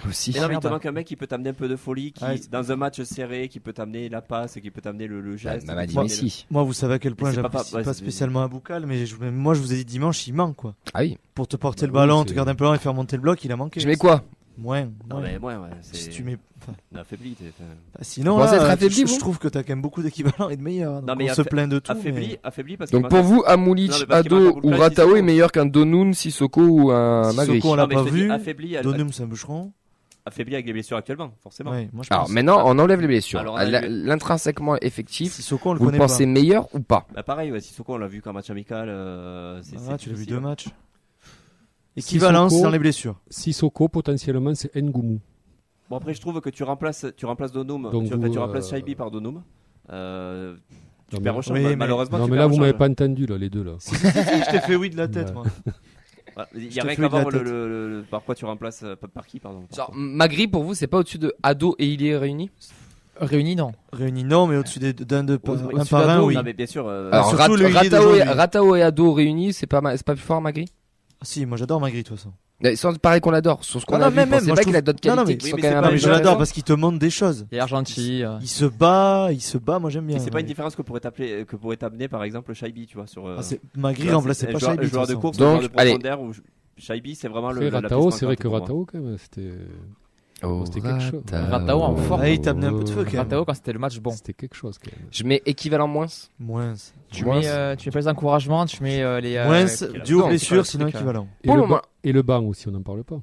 Aussi. Mais non, mais il te manque un mec qui peut t'amener un peu de folie, qui, Ouais. dans un match serré, qui peut t'amener la passe, qui peut t'amener le geste. Mamadi Moi- Messi. Moi, vous savez à quel point Mais c'est j'apprécie pas- pas ouais, spécialement Abouklal, mais moi, je vous ai dit dimanche, il manque quoi. Ah oui. Pour te porter le Bah ballon, oui, te c'est- garder un peu loin et faire monter le bloc, il a manqué. Je mets quoi ? Moins. Non, mais ouais, Si c'est. tu mets. enfin, Affaibli. Sinon, Vous pensez là, être affaibli, je vous trouve que t'as quand même beaucoup d'équivalents et de meilleurs. Non, Donc mais on se plaint de tout. Affaibli parce qu'il Donc pour manque- vous, Amoulic, Non, mais parce qu'il manque Ado Abouklal, ou Ratao Sissoko. est meilleur qu'un Donoun, Sissoko ou un Magri. Sissoko, on l'a Non, mais pas je te dis, vu. affaibli Donoum, c'est un boucheron. avec les blessures actuellement, forcément. Ouais, moi, je Alors pense. maintenant, on enlève les blessures. Alors, on enlève les- L'intrinsèquement effectif, Sissoko, on le vous le connaît pensez pas. meilleur ou pas ? Bah pareil, ouais, Sissoko, on l'a vu qu'en match amical. Ah, tu l'as vu difficile. 2 matchs. Équivalence Sissoko- dans les blessures. Sissoko, potentiellement, c'est Ngoumou. Bon après, je trouve que tu remplaces Donoum, Donc tu vous, remplaces Shaibi par Donoum. Tu Non, perds mais- au change, Oui, mais- malheureusement. Non, tu mais perds là, au vous change. m'avez pas entendu, là, les deux, là. Si, je t'ai fait oui de la tête, Ouais. moi. Voilà. Il Je y a te rien fais qu'à de la voir tête. par quoi tu remplaces. Par qui, pardon. Genre, Magri, pour vous, c'est pas au-dessus de Ado et Ilé réunis ? Réunis, non. Réunis, non, mais au-dessus d'un de Au-dessus un par un, d'Ado, oui. non, mais bien sûr. Alors, surtout le Ilé d'aujourd'hui. Ratao et Ado réunis, c'est pas plus fort, Magri ? Ah, si, moi j'adore Magri, de toute façon. Sans pareil qu'on l'adore. Sur ce qu'on Non, a non, vu, même, pensez moi, pas je qu'il a trouve- d'autres non, non, qualités mais- qui oui, sont mais quand c'est même pas- Non, mais je intéressantes. l'adore parce qu'il te montre des choses. Et Argenti. Il se bat, moi j'aime bien. Mais c'est pas une Magri. différence que pourrait t'amener par exemple Shaibi, tu vois, sur. Ah, Magri remplaçait pas Shaibi. Joueur de toute course, façon. joueur de Donc, allez. profondeur où Shaibi c'est vraiment Après, la Ratao, pièce c'est vrai que manquante pour moi. Ratao, quand même, c'était. Oh, C'était quelque chose. Ratao en forme. Ah, il t'a amené un peu de feu quand même. Ratao, quand c'était le match, bon. C'était quelque chose, quand même. Je mets équivalent moins. Moins. Tu mets pas les encouragements, tu mets les. Moins, dû aux non, blessures, c'est pas sinon le truc, équivalent. Pour le moment. Et le banc aussi, on n'en parle pas.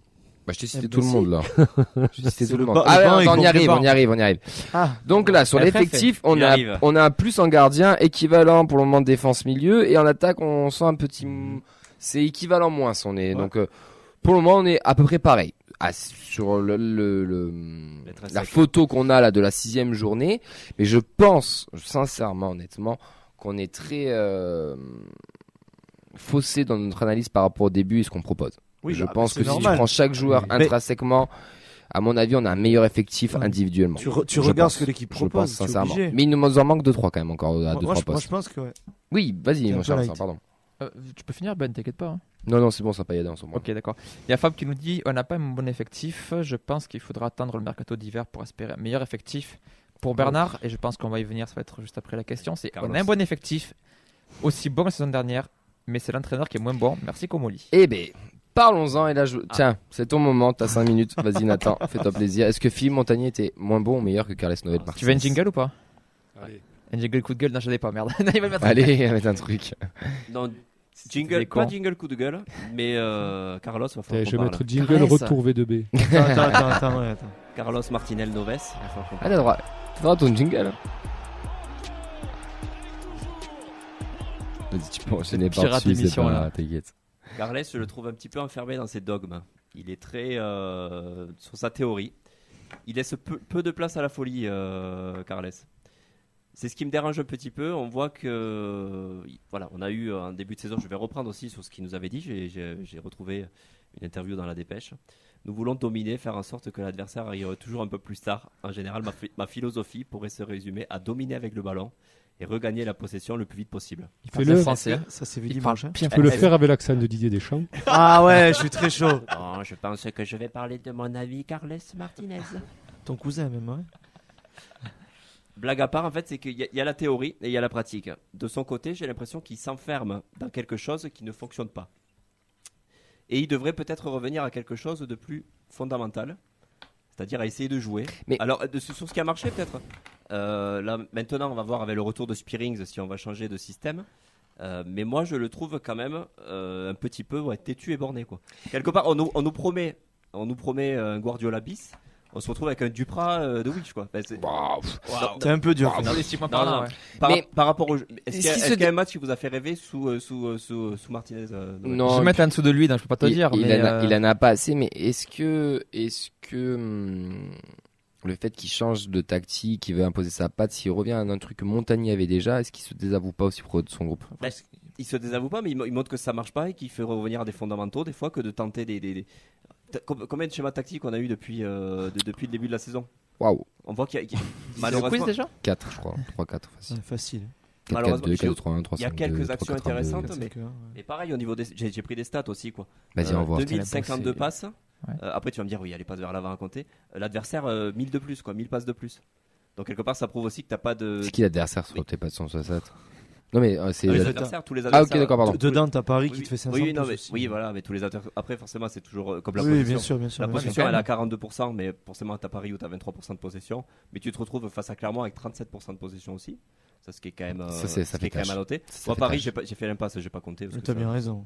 Bah, je t'ai cité Eh tout ben le si. monde là. J'ai cité C'est tout le le monde. banc- Ah le ouais, banc, il on y compte arrive, le banc. on y arrive. Ah, Donc là, sur FF, l'effectif, on il arrive. a un plus en gardien, équivalent pour le moment de défense milieu, et en attaque, on sent un petit, c'est équivalent moins. On est donc pour le moment, on est à peu près pareil. Sur la photo qu'on a là de la 6e journée, mais je pense sincèrement, honnêtement, qu'on est très faussé dans notre analyse par rapport au début et ce qu'on propose. oui, Je bah, pense c'est que si tu normal. prends chaque joueur Mais- intrinsèquement, à mon avis, on a un meilleur effectif Ouais. individuellement. Tu Je regardes pense. ce que l'équipe Je propose, pense tu es sincèrement. obligé. Mais il nous en manque 2-3 quand même encore à 2-3 Moi, je postes. pense que ouais. Oui, vas-y, C'est un mon peu cher, light. pardon. Tu peux finir, Ben, t'inquiète pas. Hein. Non, c'est bon, ça n'a pas y aller en ce moment. Ok, d'accord. Il y a Fab qui nous dit on n'a pas un bon effectif. Je pense qu'il faudra attendre le mercato d'hiver pour espérer un meilleur effectif pour Bernard. Et je pense qu'on va y venir, ça va être juste après la question. C'est Carlos. on a un bon effectif, aussi bon que la saison dernière. mais c'est l'entraîneur qui est moins bon. Merci Comoli. Eh ben, parlons-en. Et là, tiens, c'est ton moment. T'as 5 minutes. Vas-y, Nathan, fais-toi plaisir. Est-ce que Philippe Montagnier était moins bon ou meilleur que Carles Noël Martinez? Tu veux un jingle ou pas? Allez. Un jingle coup de gueule? Non, je l'ai pas, merde. Non, il va le mettre. Allez, mettre un truc. Non, pas jingle coup de gueule, mais Carlos va falloir. Je vais qu'on mettre parle. jingle Caresse. retour V2B. Attends. Carlos Martinel Noves. il va falloir qu'on Ah, parle. t'as droit. T'as droit à ton jingle. Vas-y, tu peux enchaîner Pirate par-dessus, c'est d'émission, pas... là. T'inquiète. Carles, je le trouve un petit peu enfermé dans ses dogmes. Il est très sur sa théorie. Il laisse peu de place à la folie, Carles. C'est ce qui me dérange un petit peu. On voit que, voilà, on a eu un début de saison. Je vais reprendre aussi sur ce qu'il nous avait dit. J'ai retrouvé une interview dans la Dépêche. Nous voulons dominer, faire en sorte que l'adversaire arrive toujours un peu plus tard. En général, ma philosophie pourrait se résumer à dominer avec le ballon et regagner la possession le plus vite possible. Fais-le. Français. Hein. Ça s'est vu Il dimanche. parle hein. bien Tu peux le français. faire avec l'accent de Didier Deschamps. Ah ouais, je suis très chaud. Bon, je pense que je vais parler de mon ami Carles Martinez. Ton cousin même, ouais. Blague à part, en fait, c'est qu'il y a la théorie et il y a la pratique. De son côté, j'ai l'impression qu'il s'enferme dans quelque chose qui ne fonctionne pas. Et il devrait peut-être revenir à quelque chose de plus fondamental, c'est-à-dire à essayer de jouer. Mais- Alors, sur ce qui a marché, peut-être. Là, maintenant, on va voir avec le retour de Spearings si on va changer de système. Mais moi, je le trouve quand même un petit peu têtu et borné, quoi. Quelque part, on nous promet un Guardiola bis. On se retrouve avec un Duprat de Wish, quoi. Enfin, C'est un peu dur. Non, mais si, moi, Non, par là, non. ouais. Par rapport au jeu, est-ce qu'il y a, est-ce est-ce qu'il qu'il y a un match qui vous a fait rêver sous Martinez Non, Je vais mettre en dessous de lui, donc je peux pas te dire. il mais, en a pas assez, mais est-ce que le fait qu'il change de tactique, qu'il veut imposer sa patte, s'il revient à un truc que Montagnier avait déjà, est-ce qu'il se désavoue pas aussi pour son groupe? Il se désavoue pas, mais il montre que ça marche pas et qu'il fait revenir à des fondamentaux des fois que de tenter Combien de schémas tactiques on a eu depuis le début de la saison? Waouh, On voit qu'il y a C'est le malheureusement quiz déjà 4 je crois, 3-4 facile. C'est facile. 4-4-2, Malheureusement, 4-3-1, 3-5-2, il y a quelques actions 3-4-1-2, intéressantes, 4-5. mais et pareil au niveau des j'ai pris des stats aussi, quoi. Vas-y, on va voir. 2052 bossé. passes. Ouais. Après tu vas me dire oui, il y a les passes vers l'avant à compter. L'adversaire 1000 de plus, quoi, 1000 passes de plus. Donc quelque part ça prouve aussi que t'as pas de C'est qui l'adversaire sur tes pas de 160? Non mais c'est les Ouais, adversaires, tous les Ah adversaires. ok, d'accord, pardon. Dedans, t'as Paris Oui, qui te fait 500 oui, non, plus mais, aussi. oui, voilà, mais tous les adversaires. Après, forcément, c'est toujours comme la Oui, possession. bien sûr, bien sûr. La bien sûr. possession, quand elle est même. à 42%, mais forcément, t'as Paris où t'as 23% de possession. Mais tu te retrouves face à Clermont avec 37% de possession aussi. Ça, ce qui est quand même, Ça, ce ça qui est fait quand même tâche. à noter. Ça Moi, fait Paris, tâche. j'ai fait l'impasse, j'ai pas compté. Parce que T'as ça- bien raison.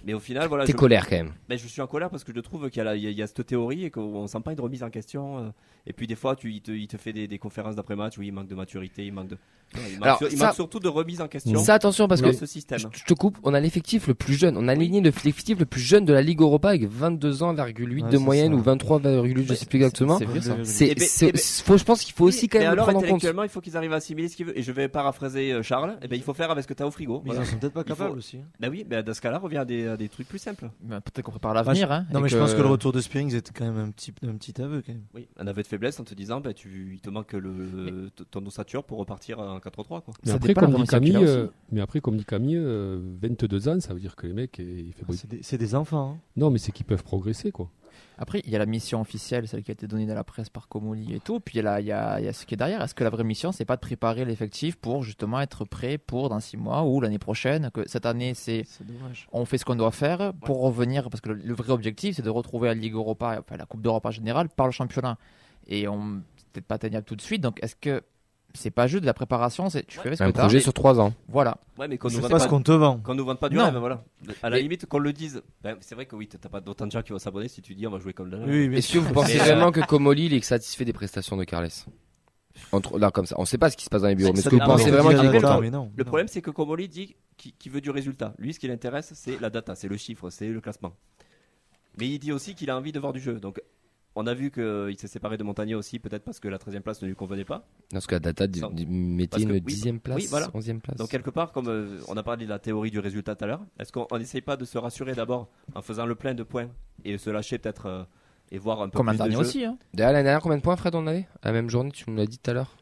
Mais au final, voilà. T'es colère quand même. Mais je suis en colère parce que je trouve qu'il y a cette théorie et qu'on sent pas une remise en question. Et puis des fois, il te fait des conférences d'après-match où il manque de maturité, il manque Alors, il ça- manque surtout de remise en question Ça attention parce dans que ce système. je te coupe, on a l'effectif le plus jeune, on a aligné l'effectif le plus jeune de la Ligue Europa avec 22 ans, Ouais, de c'est moyenne ça. ou 23,8, je sais plus exactement. C'est vrai ça. C'est, Eh ben, c'est- eh ben- je pense qu'il faut aussi quand Mais même le alors, prendre en compte. intellectuellement, il faut qu'ils arrivent à assimiler ce qu'ils veulent. Et je vais paraphraser Charles. Et ben, il faut faire avec ce que tu as au frigo. Mais Voilà. ils en sont peut-être pas Il faut- capables aussi. Bah oui, bah dans ce cas-là, reviens à des trucs plus simples. Ben, peut-être qu'on prépare l'avenir. Hein, Non, et mais je pense que le retour de Spearings était quand même un petit aveu quand même. Oui, un aveu de faiblesse en te disant, bah, il te manque ton ossature pour repartir en 4-3. Quoi. Mais Ça après, dépend comme de dit la formation Camille, qu'il a aussi. mais après, comme dit Camille, 22 ans, ça veut dire que les mecs, il fait C'est des enfants. hein. Non, mais c'est qu'ils peuvent progresser, quoi. Après, il y a la mission officielle, celle qui a été donnée dans la presse par Comoli et tout. Puis il y a ce qui est derrière. Est-ce que la vraie mission, c'est pas de préparer l'effectif pour justement être prêt pour dans 6 mois ou l'année prochaine? Que cette année, c'est C'est dommage. on fait ce qu'on doit faire pour revenir, parce que le vrai objectif, c'est de retrouver la Ligue Europa, enfin la Coupe d'Europe en général, par le championnat. Et on c'est peut-être pas atteignable tout de suite. Donc est-ce que c'est pas juste de la préparation? C'est tu fais ce Un que t'as. projet sur 3 ans. Voilà. Ouais, mais qu'on nous C'est vende pas ce qu'on te vend. Qu'on nous vende pas du Non. rêve, voilà. À la Mais- limite, qu'on le dise. Ben, c'est vrai que oui, t'as pas d'autant de gens qui vont s'abonner si tu dis on va jouer comme là. Oui, bien Est-ce que sûr. vous pensez Mais, vraiment que Comoli il est satisfait des prestations de Carles? Là comme ça, on sait pas ce qui se passe dans les bureaux, mais est-ce que vous ça pensez dépend. vraiment qu'il est Data, content? Mais non. Le problème, c'est que Comoli dit qu'il veut du résultat. Lui, ce qui l'intéresse, c'est la data, c'est le chiffre, c'est le classement. Mais il dit aussi qu'il a envie de voir du jeu. Donc, on a vu qu'il s'est séparé de Montagnier aussi, peut-être parce que la 13e place ne lui convenait pas. Parce que la data Ça- mettait parce que- une oui, 10e place, oui, voilà. 11e place. Donc, quelque part, comme on a parlé de la théorie du résultat tout à l'heure, est-ce qu'on n'essaye pas de se rassurer d'abord en faisant le plein de points et se lâcher peut-être et voir un peu Comme plus l'an dernier de jeu. aussi. Hein. D'ailleurs, l'année dernière, combien de points, Fred, on avait? À la même journée, tu me l'as dit tout à l'heure.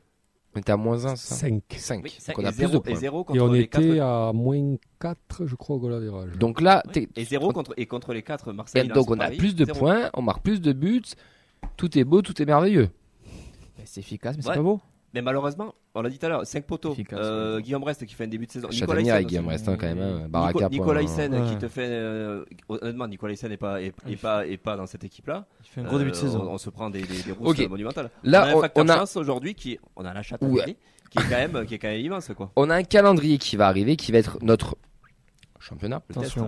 On était à moins 1, ça 5. 5. Oui, Donc on a et plus de zéro- points. et zéro Et contre on les était 4. à moins 4, je crois, au goal average. Donc là, Et zéro contre les 4 Marseille. donc on a plus de points, on marque plus de buts, tout est beau, tout est merveilleux. Mais c'est efficace, mais Ouais. c'est pas beau. Mais malheureusement, on l'a dit tout à l'heure, 5 poteaux. Guillaume Brest qui fait un début de saison. Châtaignard avec Guillaume Brest quand même. Baraka. Nicolas Hyssen qui te fait. Honnêtement, Nicolas Hyssen n'est pas dans cette équipe-là. Il fait un gros début de saison. On se prend des rousses monumentales. Là, on a un facteur chance aujourd'hui on a la Châtaigneraie qui est quand même immense quoi. On a un calendrier qui va arriver, qui va être notre championnat.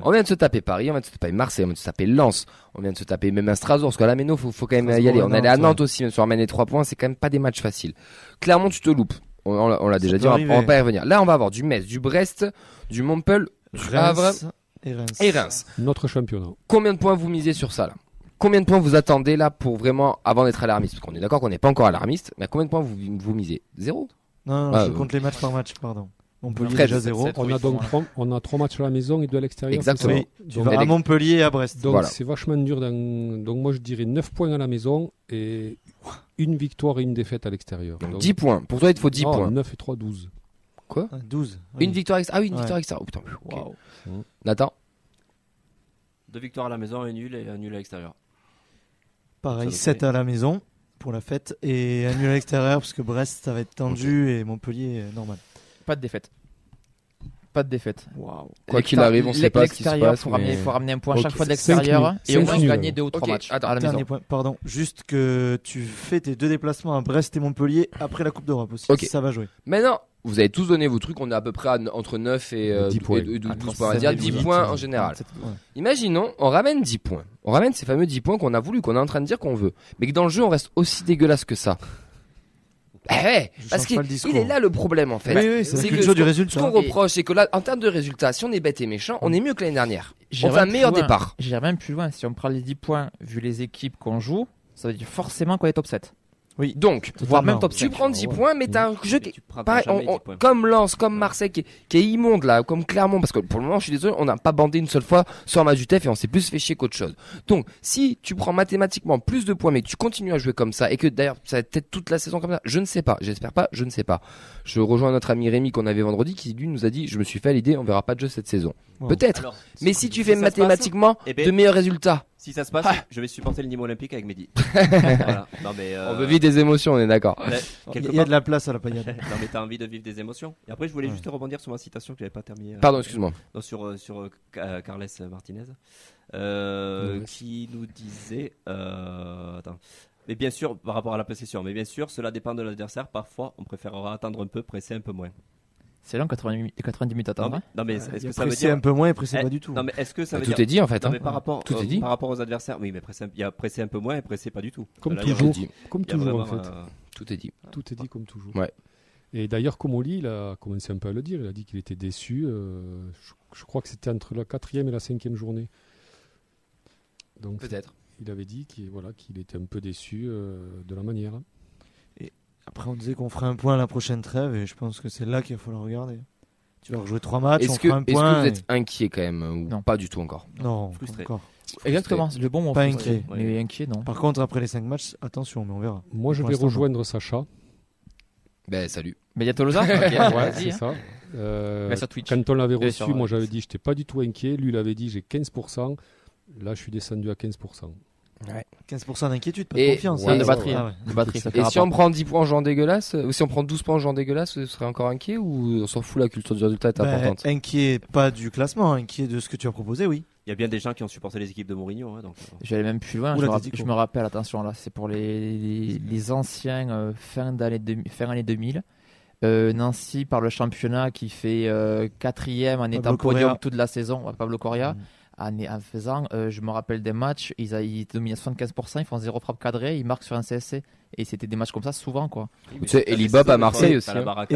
On vient de se taper Paris, on vient de se taper Marseille, on vient de se taper Lens, on vient de se taper même un Strasbourg, parce qu'à la Méno, faut quand même y aller. On est allé à Nantes aussi, même si on ramène les 3 points, c'est quand même pas des matchs faciles. Clermont, tu te loupes. On l'a déjà dit, on va pas y revenir. Là, on va avoir du Metz, du Brest, du Montpellier, du Havre et Reims. Notre championnat. Combien de points vous misez sur ça là? Combien de points vous attendez là pour vraiment, avant d'être alarmiste? Parce qu'on est d'accord qu'on n'est pas encore alarmiste, mais combien de points vous misez? 0? Non, je compte les matchs par match, pardon. Montpellier déjà 0. On a 3 matchs à la maison et 2 à l'extérieur. Exactement. Oui, tu vas à Montpellier et à Brest. Donc c'est vachement dur. Donc moi je dirais 9 points à la maison et une victoire et une défaite à l'extérieur. Donc 10 points. Pour toi il te faut 10 points. 9 et 3, 12. Quoi? 12. Oui. Une victoire extérieure. Ah oui, une victoire extérieure. Oh, putain. Wow. Nathan? 2 victoires à la maison et un nul à l'extérieur. Pareil, 7 à la maison pour la fête et un nul à l'extérieur parce que Brest ça va être tendu et Montpellier normal. Pas de défaite. Pas de défaite. Wow. Quoi qu'il arrive, on sait pas ce qui se passe. Faut ramener un point chaque fois de l'extérieur et au moins gagner 2 ou 3 matchs à la maison. Pardon, juste que tu fais tes 2 déplacements à Brest et Montpellier après la Coupe d'Europe aussi. Ça va jouer. Maintenant, vous avez tous donné vos trucs, on est à peu près entre 9 et 12 points. 12 points, on va dire 10 points en général. Imaginons, on ramène 10 points. On ramène ces fameux 10 points qu'on a voulu, qu'on est en train de dire qu'on veut. Mais que dans le jeu, on reste aussi dégueulasse que ça. Parce qu'il est là le problème en fait. Oui, c'est la culture du résultat. Ce qu'on reproche, c'est que là, en termes de résultats, si on est bête et méchant, on est mieux que l'année dernière. On fait un meilleur départ. J'irai même plus loin. Si on prend les 10 points, vu les équipes qu'on joue, ça veut dire forcément qu'on est top 7. Oui. Donc, voire même top 5. Tu prends 10 points, mais t'as un jeu qui comme Lens, comme Marseille, qui est immonde là, comme Clermont, parce que pour le moment, je suis désolé, on n'a pas bandé une seule fois sur un match du TEF et on s'est plus fait chier qu'autre chose. Donc, si tu prends mathématiquement plus de points, mais que tu continues à jouer comme ça, et que d'ailleurs, ça va être toute la saison comme ça, je ne sais pas, j'espère pas, je ne sais pas. Je rejoins notre ami Rémi qu'on avait vendredi, qui lui nous a dit, je me suis fait à l'idée, on verra pas de jeu cette saison. Peut-être. Alors, mais si tu fais mathématiquement de meilleurs résultats. Si ça se passe, je vais supporter le Nîmes Olympique avec Mehdi. Voilà. Non, mais, on veut vivre des émotions, on est d'accord. Il y a de la place à la paillade. Non mais t'as envie de vivre des émotions. Et après je voulais juste rebondir sur ma citation que j'avais pas terminée. Pardon, excuse-moi. Non, sur Carles Martinez, qui nous disait, mais bien sûr par rapport à la possession, mais bien sûr cela dépend de l'adversaire. Parfois on préférera attendre un peu, presser un peu moins. C'est long 90 minutes à attendre. Non mais est-ce que ça veut dire un peu moins et presser pas du tout? Non mais est-ce que ça veut tout dire... est dit en fait. Non, mais par rapport tout est dit. Par rapport aux adversaires, oui mais il y a presser un peu moins et presser pas du tout. Comme là, toujours. Comme toujours en fait. Tout est dit. Tout est dit comme toujours. Ouais. Et d'ailleurs, Comolli, il a commencé un peu à le dire. Il a dit qu'il était déçu. Je crois que c'était entre la 4e et la 5e journée. Donc, peut-être. Il avait dit qu'il était un peu déçu de la manière. Et après, on disait qu'on ferait un point à la prochaine trêve. Et je pense que c'est là qu'il va falloir regarder. Tu vas rejouer 3 matchs, on fera un point. Est-ce que vous êtes inquiet quand même ou non. Pas du tout encore? Non, frustré. Encore. Exactement, c'est le bon mot. Pas inquiet. Mais inquiet, non. Par contre, après les 5 matchs, attention, mais on verra. Moi, je vais rejoindre Sacha. Ben, salut. Média Tolosa. Ouais, c'est ça. Sur Twitch. Quand on l'avait reçu, moi j'avais dit j'étais pas du tout inquiet. Lui, il avait dit j'ai 15%. Là, je suis descendu à 15%. Ouais. 15% d'inquiétude, pas de confiance. De batterie. De batterie, ça fait si on prend 10 points en jouant dégueulasse, ou si on prend 12 points en jouant dégueulasse, vous serez encore inquiet ou on s'en fout, la culture du résultat est importante? Inquiet, pas du classement, inquiet de ce que tu as proposé, oui. Il y a bien des gens qui ont supporté les équipes de Mourinho. Hein, donc... J'allais même plus loin, je me rappelle, attention là, c'est pour les anciens fin année 2000. Nancy par le championnat qui fait 4e en étant podium toute la saison, Pablo Correa. En faisant, je me rappelle des matchs, ils dominent à 75%, ils font 0 frappe cadrée, ils marquent sur un CSC. Et c'était des matchs comme ça souvent, quoi. Tu sais, Eli Bop à Marseille aussi.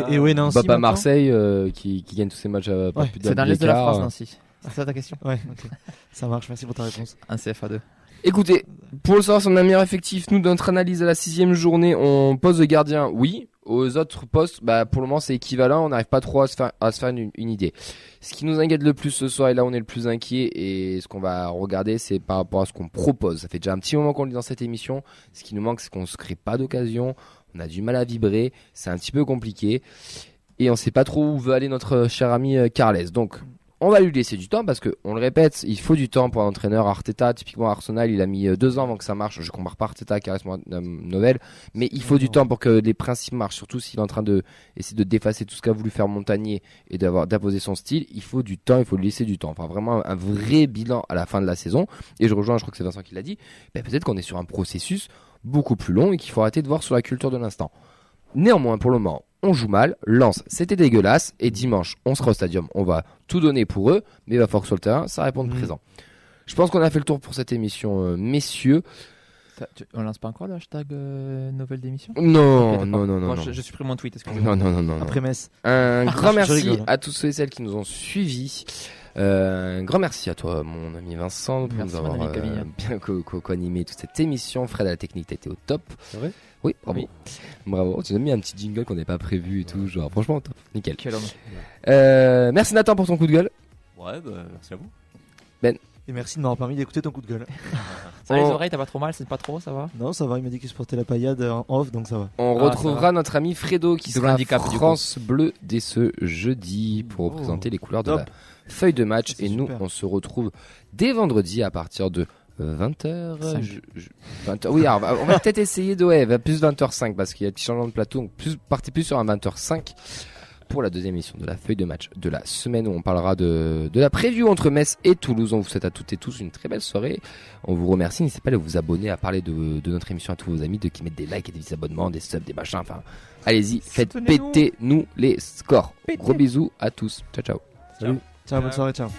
Et oui, Nancy. Bop à Marseille qui gagne tous ses matchs à pas plus d'un. C'est dans l'est de la France, Nancy. C'est ça ta question? Ouais, ok. Ça marche, merci pour ta réponse. Un CFA2. Écoutez, pour le savoir sur notre meilleur effectif, nous, dans notre analyse à la 6e journée, on pose le gardien, oui. Aux autres postes, pour le moment, c'est équivalent. On n'arrive pas trop à se faire une idée. Ce qui nous inquiète le plus ce soir, et là, on est le plus inquiet, et ce qu'on va regarder, c'est par rapport à ce qu'on propose. Ça fait déjà un petit moment qu'on le dit dans cette émission. Ce qui nous manque, c'est qu'on ne se crée pas d'occasion. On a du mal à vibrer. C'est un petit peu compliqué. Et on sait pas trop où veut aller notre cher ami Carles. Donc, On va lui laisser du temps parce que, on le répète, il faut du temps pour un entraîneur. Arteta, typiquement Arsenal, il a mis 2 ans avant que ça marche. Je compare pas Arteta à Karim Novel, mais il faut du temps pour que les principes marchent. Surtout s'il est en train de essayer de défacer tout ce qu'a voulu faire Montagnier et d'imposer son style. Il faut du temps, il faut lui laisser du temps. Enfin, vraiment un vrai bilan à la fin de la saison. Et je rejoins, je crois que c'est Vincent qui l'a dit. Peut-être qu'on est sur un processus beaucoup plus long et qu'il faut arrêter de voir sur la culture de l'instant. Néanmoins, pour le moment, on joue mal. Lens, c'était dégueulasse. Et dimanche, on sera au stadium. On va tout donner pour eux. Mais il va falloir que sur le terrain, ça réponde présent. Je pense qu'on a fait le tour pour cette émission, messieurs. On lance pas encore le hashtag nouvelle d'émission ? Non. Moi, je supprime mon tweet, excusez-moi. Non. Après Metz. Un grand merci à tous ceux et celles qui nous ont suivis. Un grand merci à toi, mon ami Vincent, pour nous avoir bien co-animé toute cette émission. Fred à la technique, t'as été au top. C'est vrai ? Oui, bravo. Bravo. Tu nous as mis un petit jingle qu'on n'avait pas prévu et tout. Genre, franchement, top. Nickel. Quel homme. Merci Nathan pour ton coup de gueule. Ouais, merci à vous. Ben. Et merci de m'avoir permis d'écouter ton coup de gueule. Ça, les oreilles, t'as pas trop mal, c'est pas trop, ça va ? Non, ça va, il m'a dit qu'il se portait la paillade en off, donc ça va. On retrouvera notre ami Fredo qui sera à France Bleu dès ce jeudi pour représenter les couleurs de la feuille de match. Et nous, on se retrouve dès vendredi à partir de 20h. 20h. Oui, alors, on va peut-être essayer de plus 20h05 parce qu'il y a un petit changement de plateau. Donc partez plus sur un 20h05 pour la deuxième émission de la feuille de match de la semaine où on parlera de la preview entre Metz et Toulouse. On vous souhaite à toutes et tous une très belle soirée. On vous remercie. N'hésitez pas à vous abonner, à parler de notre émission à tous vos amis, qui mettent des likes et des abonnements, des subs, des machins. Enfin, allez-y, faites péter nous les scores. Gros bisous à tous. Ciao. Salut. Ciao, bonne soirée, ciao.